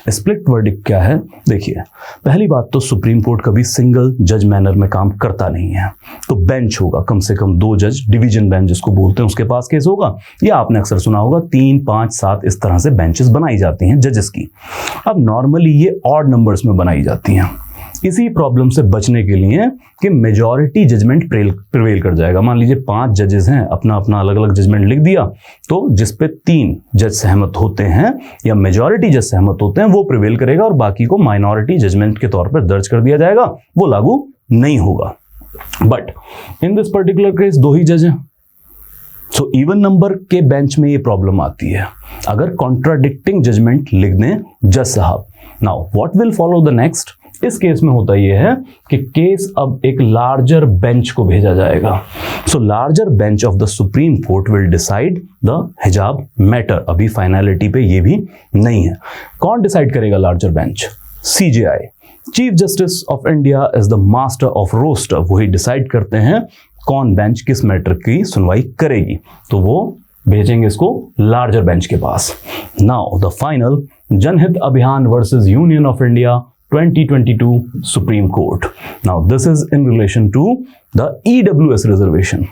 स्प्लिट वर्डिक्ट क्या है? देखिए, पहली बात तो सुप्रीम कोर्ट कभी सिंगल जज मैनर में काम करता नहीं है, तो बेंच होगा, कम से कम 2 जज, डिवीजन बेंच जिसको बोलते हैं, उसके पास केस होगा, या आपने अक्सर सुना होगा 3, 5, 7 इस तरह से बेंचेस बनाई जाती हैं जजेस की। अब नॉर्मली ये ऑड नंबर्स में बनाई जाती हैं, इसी प्रॉब्लम से बचने के लिए कि मेजॉरिटी जजमेंट प्रिवेल कर जाएगा। मान लीजिए 5 जजेस हैं, अपना अपना अलग अलग जजमेंट लिख दिया, तो जिस पे 3 जज सहमत होते हैं या मेजॉरिटी जज सहमत होते हैं वो प्रिवेल करेगा, और बाकी को माइनॉरिटी जजमेंट के तौर पर दर्ज कर दिया जाएगा, वो लागू नहीं होगा। But in this particular case 2 ही जज हैं, सो इवन नंबर के बेंच में ये प्रॉब्लम आती है अगर कॉन्ट्राडिक्टिंग जजमेंट लिख दें जज साहब। Now what will follow the next, इस केस में होता यह है कि केस अब एक लार्जर बेंच को भेजा जाएगा। So larger bench of the supreme court will decide the hijab matter. अभी फाइनलिटी पे ये भी नहीं है। कौन डिसाइड करेगा larger bench? CJI, chief justice of India is the master of roster. वही डिसाइड करते हैं कौन बेंच किस मैटर की सुनवाई करेगी, तो वो भेजेंगे इसको लार्जर बेंच के पास। नाउ द फाइनल, जनहित अभियान versus union of India 2022 Supreme Court. Now this is in relation to the EWS reservation.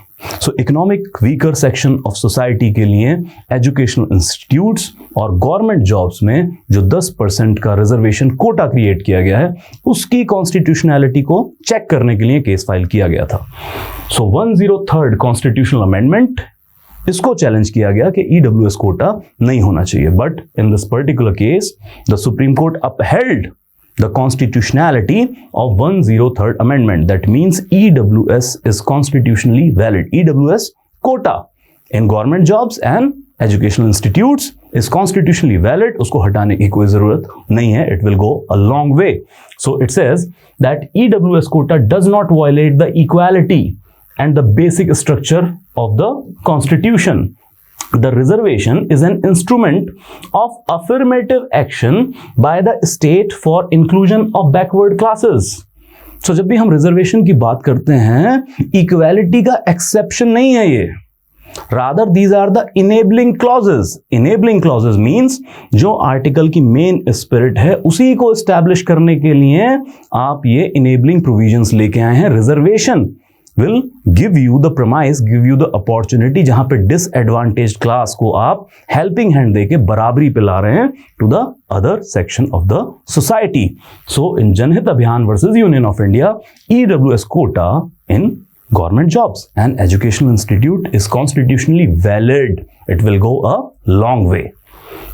So economic weaker section of society के लिए educational institutes और government jobs में जो 10% का reservation कोटा क्रिएट किया गया है उसकी constitutionality को चेक करने के लिए केस फाइल किया गया था। So 103rd constitutional amendment, इसको चैलेंज किया गया कि EWS कोटा नहीं होना चाहिए, but in this particular case the supreme court upheld the constitutionality of 103rd amendment. That means EWS is constitutionally valid. EWS quota in government jobs and educational institutes is constitutionally valid. उसको हटाने की कोई जरूरत नहीं है. It will go a long way. So it says that EWS quota does not violate the equality and the basic structure of the constitution. The reservation is an instrument of affirmative action by the state for inclusion of backward classes. So जब भी हम रिजर्वेशन की बात करते हैं, इक्वालिटी का एक्सेप्शन नहीं है ये, rather these are the enabling clauses. Enabling clauses means जो आर्टिकल की मेन स्पिरिट है उसी को एस्टैब्लिश करने के लिए आप ये enabling provisions लेके आए हैं। Reservation will give you the premise, give you the opportunity, जहां पे disadvantaged class को आप helping hand देके बराबरी पे ला रहे हैं to the other section of the society. So in जनहित अभियान versus Union of India, EWS quota in government jobs and educational institute is constitutionally valid. It will go a long way.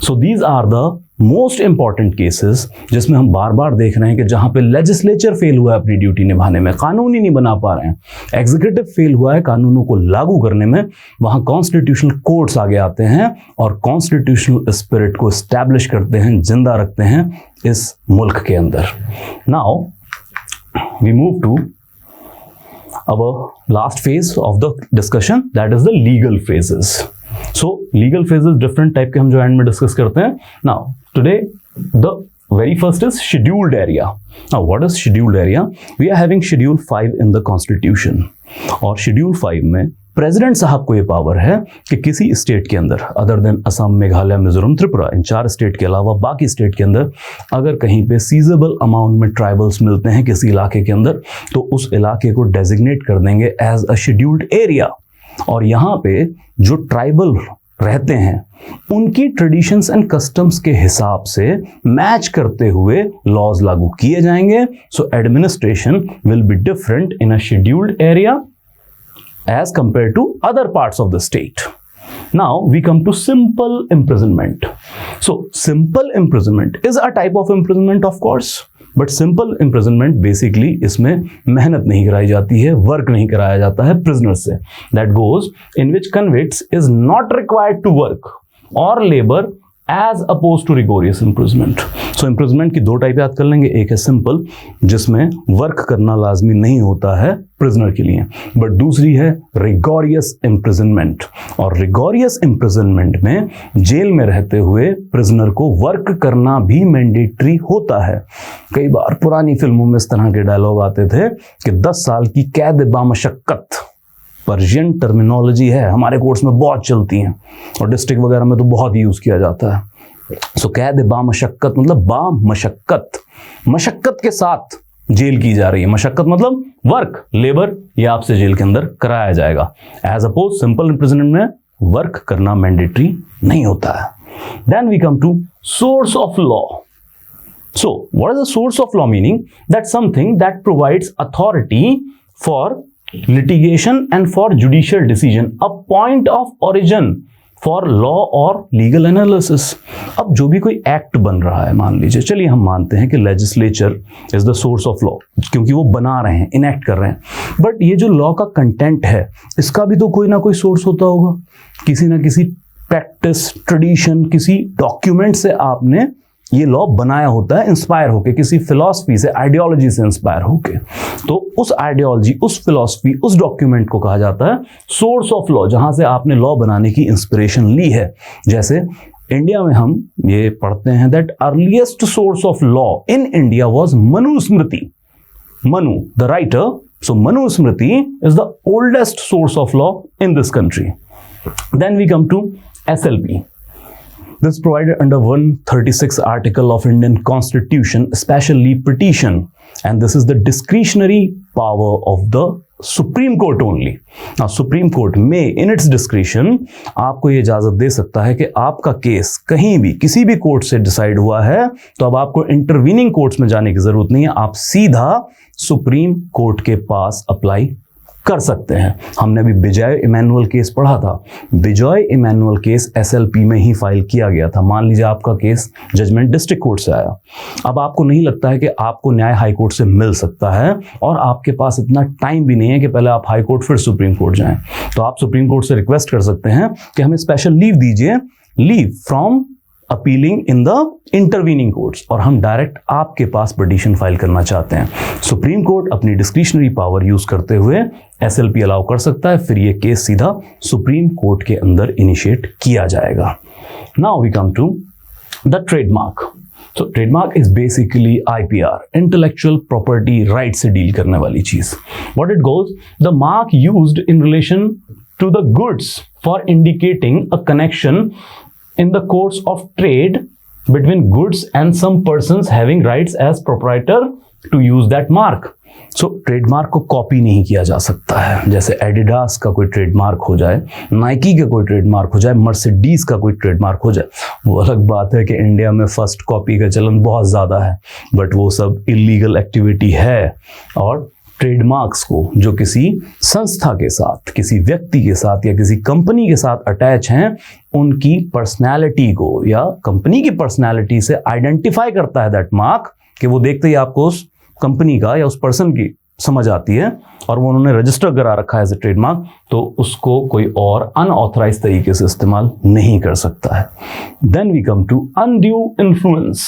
So these are the most important cases जिसमें हम बार बार देख रहे हैं कि जहां पे लेजिस्लेचर फेल हुआ है अपनी ड्यूटी निभाने में, कानून ही नहीं बना पा रहे हैं, एग्जीक्यूटिव फेल हुआ है कानूनों को लागू करने में, वहां कॉन्स्टिट्यूशनल कोर्ट्स आगे आते हैं और कॉन्स्टिट्यूशनल स्पिरिट को एस्टैब्लिश करते हैं, जिंदा रखते हैं इस मुल्क के अंदर। Now we move to our last phase of the discussion, that is the legal phases. So legal phases different type के हम जो end में discuss करते हैं। Now today the very first is scheduled area. Now what is scheduled area? We are having schedule 5 in the constitution और schedule 5 में प्रेसिडेंट साहब को ये पावर है कि किसी स्टेट के अंदर अदर देन असम, मेघालय, मिजोरम, त्रिपुरा, इन 4 स्टेट के अलावा बाकी स्टेट के अंदर अगर कहीं पे सीजेबल अमाउंट में ट्राइबल्स मिलते हैं किसी इलाके के अंदर तो उस इलाके को डेजिग्नेट कर देंगे एज अ शेड्यूल्ड एरिया और यहाँ पे जो ट्राइबल रहते हैं उनकी ट्रेडिशंस एंड कस्टम्स के हिसाब से मैच करते हुए लॉज लागू किए जाएंगे। So administration will be different in a scheduled area as compared to other parts of the state. Now we come to simple imprisonment. So simple imprisonment is a type of imprisonment of course, but simple imprisonment basically इसमें मेहनत नहीं कराई जाती है, वर्क नहीं कराया जाता है prisoners से, that goes in which convicts is not required to work or labor as opposed to rigorous imprisonment. So imprisonment की 2 टाइप याद कर लेंगे, एक है सिंपल जिसमें वर्क करना लाजमी नहीं होता है प्रिजनर के लिए, बट दूसरी है रिगोरियस इम्प्रिजनमेंट और रिगोरियस इम्प्रिजनमेंट में जेल में रहते हुए प्रिजनर को वर्क करना भी मैंडेटरी होता है। कई बार पुरानी फिल्मों में इस तरह के डायलॉग आते थे कि 10 साल की कैद बामशक्कत, पर्शियन टर्मिनोलॉजी है, हमारे कोर्स में बहुत चलती हैं और डिस्ट्रिक्ट वगैरह में तो बहुत यूज किया जाता है। सो कैद बामशक्कत मतलब बामशक्कत, मशक्कत के साथ जेल की जा रही है, मशक्कत मतलब वर्क, लेबर, ये आपसे जेल के अंदर कराया जाएगा। एज अपोज सिंपल इम्प्रिजनमेंट में वर्क करना मैंडेटरी नहीं होता है। Then we come to source of law. So what is the source of law? Meaning that something that provides authority for litigation and for judicial decision, a point of origin for law और लीगल एनालिसिस। अब जो भी कोई एक्ट बन रहा है, मान लीजिए, चलिए हम मानते हैं कि legislature is the source of law, क्योंकि वो बना रहे हैं, इनेक्ट कर रहे हैं, बट ये जो लॉ का कंटेंट है इसका भी तो कोई ना कोई सोर्स होता होगा, किसी ना किसी प्रैक्टिस, ट्रेडिशन, किसी डॉक्यूमेंट से आपने ये लॉ बनाया होता है, इंस्पायर होके, किसी फिलॉसफी से, आइडियोलॉजी से इंस्पायर होके। तो उस आइडियोलॉजी, उस फिलॉसफी, उस डॉक्यूमेंट को कहा जाता है सोर्स ऑफ लॉ, जहां से आपने लॉ बनाने की इंस्पिरेशन ली है। जैसे इंडिया में हम ये पढ़ते हैं that earliest source of law in India was Manusmriti. Manu the writer, so Manusmriti is the oldest source of law in this country. Then we come to SLP. This provided under 136 article of Indian Constitution, especially petition, and this is the discretionary power of the Supreme Court only. Now, Supreme Court may, in its discretion, आपको ये इजाजत दे सकता है कि आपका केस कहीं भी किसी भी कोर्ट से डिसाइड हुआ है तो अब आपको इंटरवीनिंग कोर्ट्स में जाने की जरूरत नहीं है, आप सीधा सुप्रीम कोर्ट के पास अप्लाई कर सकते हैं। हमने अभी विजय इमैनुअल केस पढ़ा था, विजय इमैनुअल केस SLP में ही फाइल किया गया था। मान लीजिए आपका केस जजमेंट डिस्ट्रिक्ट कोर्ट से आया, अब आपको नहीं लगता है कि आपको न्याय हाई कोर्ट से मिल सकता है और आपके पास इतना टाइम भी नहीं है कि पहले आप हाई कोर्ट फिर सुप्रीम कोर्ट जाएं, तो आप सुप्रीम कोर्ट से रिक्वेस्ट कर सकते हैं कि हमें स्पेशल लीव दीजिए, leave from appealing in the intervening courts, और हम डायरेक्ट आपके पास पिटीशन फाइल करना चाहते हैं। सुप्रीम कोर्ट अपनी डिस्क्रिशनरी पावर यूज करते हुए SLP अलाउ कर सकता है, फिर ये केस सीधा सुप्रीम कोर्ट के अंदर इनिशिएट किया जाएगा। Now we come to the trademark. तो trademark is basically IPR, intellectual property right से डील करने वाली चीज। What it goes, the mark used in relation to the goods for indicating a connection in the course of trade between goods and some persons having rights as proprietor to use that mark. So trademark को कॉपी नहीं किया जा सकता है। जैसे एडिडास का कोई ट्रेडमार्क हो जाए, नाइकी का कोई ट्रेडमार्क हो जाए, मर्सिडीज का कोई ट्रेडमार्क हो जाए, वो अलग बात है कि इंडिया में फर्स्ट कॉपी का चलन बहुत ज़्यादा है, बट वो सब इलीगल एक्टिविटी है। और ट्रेडमार्क्स को जो किसी संस्था के साथ, किसी व्यक्ति के साथ या किसी कंपनी के साथ अटैच हैं, उनकी पर्सनैलिटी को या कंपनी की पर्सनैलिटी से आइडेंटिफाई करता है दैट मार्क, कि वो देखते ही आपको उस कंपनी का या उस पर्सन की समझ आती है और वो उन्होंने रजिस्टर करा रखा है एज ए ट्रेडमार्क, तो उसको कोई और अनऑथराइज तरीके से इस्तेमाल नहीं कर सकता है। Then we come to undue influence,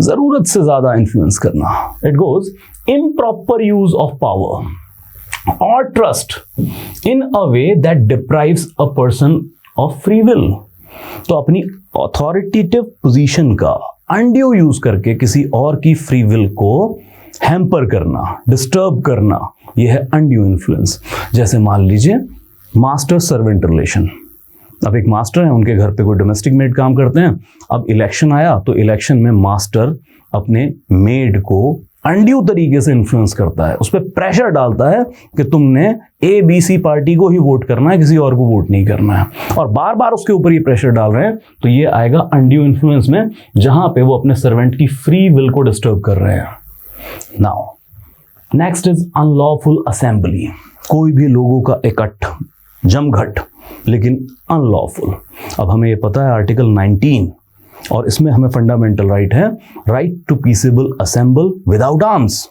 जरूरत से ज्यादा इन्फ्लुएंस करना। It goes improper use of power or trust in a way that deprives a person of free will. तो अपनी authoritative position का undue use करके किसी और की free will को हैम्पर करना, डिस्टर्ब करना, यह है undue influence। जैसे मान लीजिए मास्टर सर्वेंट रिलेशन, अब एक मास्टर है, उनके घर पे कोई डोमेस्टिक मेड काम करते हैं, अब इलेक्शन आया तो इलेक्शन में मास्टर अपने मेड को अनड्यू तरीके से इन्फ्लुएंस करता है, उस पर प्रेशर डालता है कि तुमने ABC पार्टी को ही वोट करना है, किसी और को वोट नहीं करना है, और बार बार उसके ऊपर ये प्रेशर डाल रहे हैं, तो ये आएगा अनड्यू इन्फ्लुएंस में, जहां पे वो अपने सर्वेंट की फ्री विल को डिस्टर्ब कर रहे हैं। Now next is unlawful assembly, कोई भी लोगों का इकट्ठ, जमघट, लेकिन अनलॉफुल। अब हमें ये पता है आर्टिकल 19, और इसमें हमें फंडामेंटल राइट है, right to peaceable assemble without arms,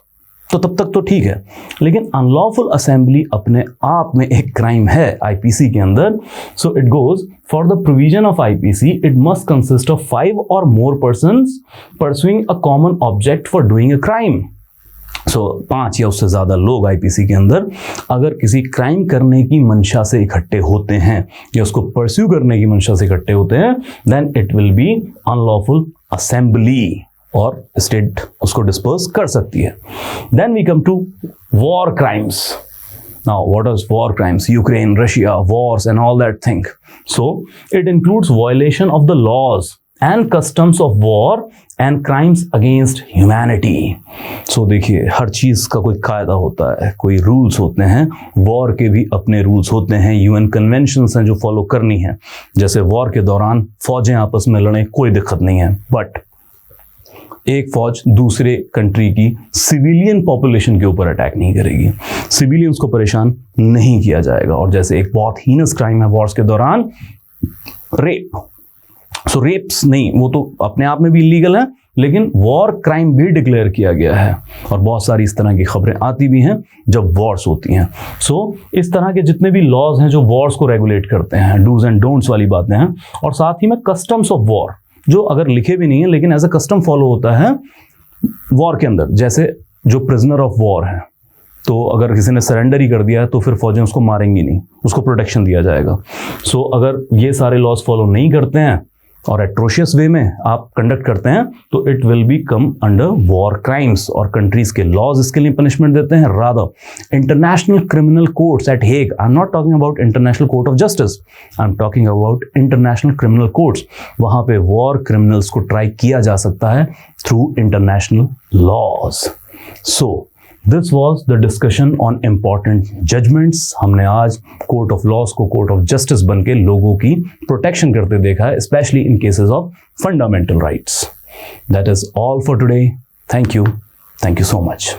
तो तब तक तो ठीक है, लेकिन अनलॉफुल असेंबली अपने आप में एक क्राइम है IPC के अंदर। So it goes, for the provision of IPC it must consist of 5 or more persons pursuing a common object for doing a crime. सो 5 या उससे ज्यादा लोग IPC के अंदर अगर किसी क्राइम करने की मंशा से इकट्ठे होते हैं या उसको परस्यू करने की मंशा से इकट्ठे होते हैं, then it will be unlawful assembly और स्टेट उसको डिस्पर्स कर सकती है। Then we come to war crimes. Now what is war crimes? Ukraine, Russia, wars and all that thing. So it includes violation of the laws and customs of war and crimes against humanity. So देखिए, हर चीज का कोई कायदा होता है, कोई रूल्स होते हैं, वॉर के भी अपने रूल्स होते हैं, UN कन्वेंशंस हैं जो फॉलो करनी है। जैसे वॉर के दौरान फौजें आपस में लड़ें, कोई दिक्कत नहीं है, बट एक फौज दूसरे कंट्री की सिविलियन पॉपुलेशन के ऊपर अटैक नहीं करेगी, सिविलियंस को परेशान नहीं किया जाएगा। और जैसे एक बहुत हीनस क्राइम है वॉर्स के दौरान, रेप, सो रेप्स नहीं, वो तो अपने आप में भी इलीगल है, लेकिन वॉर क्राइम भी डिक्लेयर किया गया है और बहुत सारी इस तरह की खबरें आती भी हैं जब वॉर्स होती हैं। सो इस तरह के जितने भी लॉज हैं जो वॉर्स को रेगुलेट करते हैं, डूज एंड डोंट्स वाली बातें हैं, और साथ ही में कस्टम्स ऑफ वॉर जो अगर लिखे भी नहीं है लेकिन एज अ कस्टम फॉलो होता है वॉर के अंदर, जैसे जो प्रिजनर ऑफ वॉर है, तो अगर किसी ने सरेंडर ही कर दिया है तो फिर फौजें उसको मारेंगी नहीं, उसको प्रोटेक्शन दिया जाएगा। सो अगर ये सारे लॉज फॉलो नहीं करते हैं और एट्रोशियस वे में आप कंडक्ट करते हैं तो it will be come under war crimes, और कंट्रीज के लॉज इसके लिए पनिशमेंट देते हैं। Rather international criminal courts at Hague, I am not talking about international court of justice, I am talking about international criminal courts, वहां पे वॉर क्रिमिनल्स को ट्राई किया जा सकता है through international laws. So this was the discussion on important judgments. हमने आज कोर्ट ऑफ लॉज को कोर्ट ऑफ जस्टिस बन के लोगों की प्रोटेक्शन करते देखा है, specially in cases of fundamental rights. That is all for today. Thank you so much.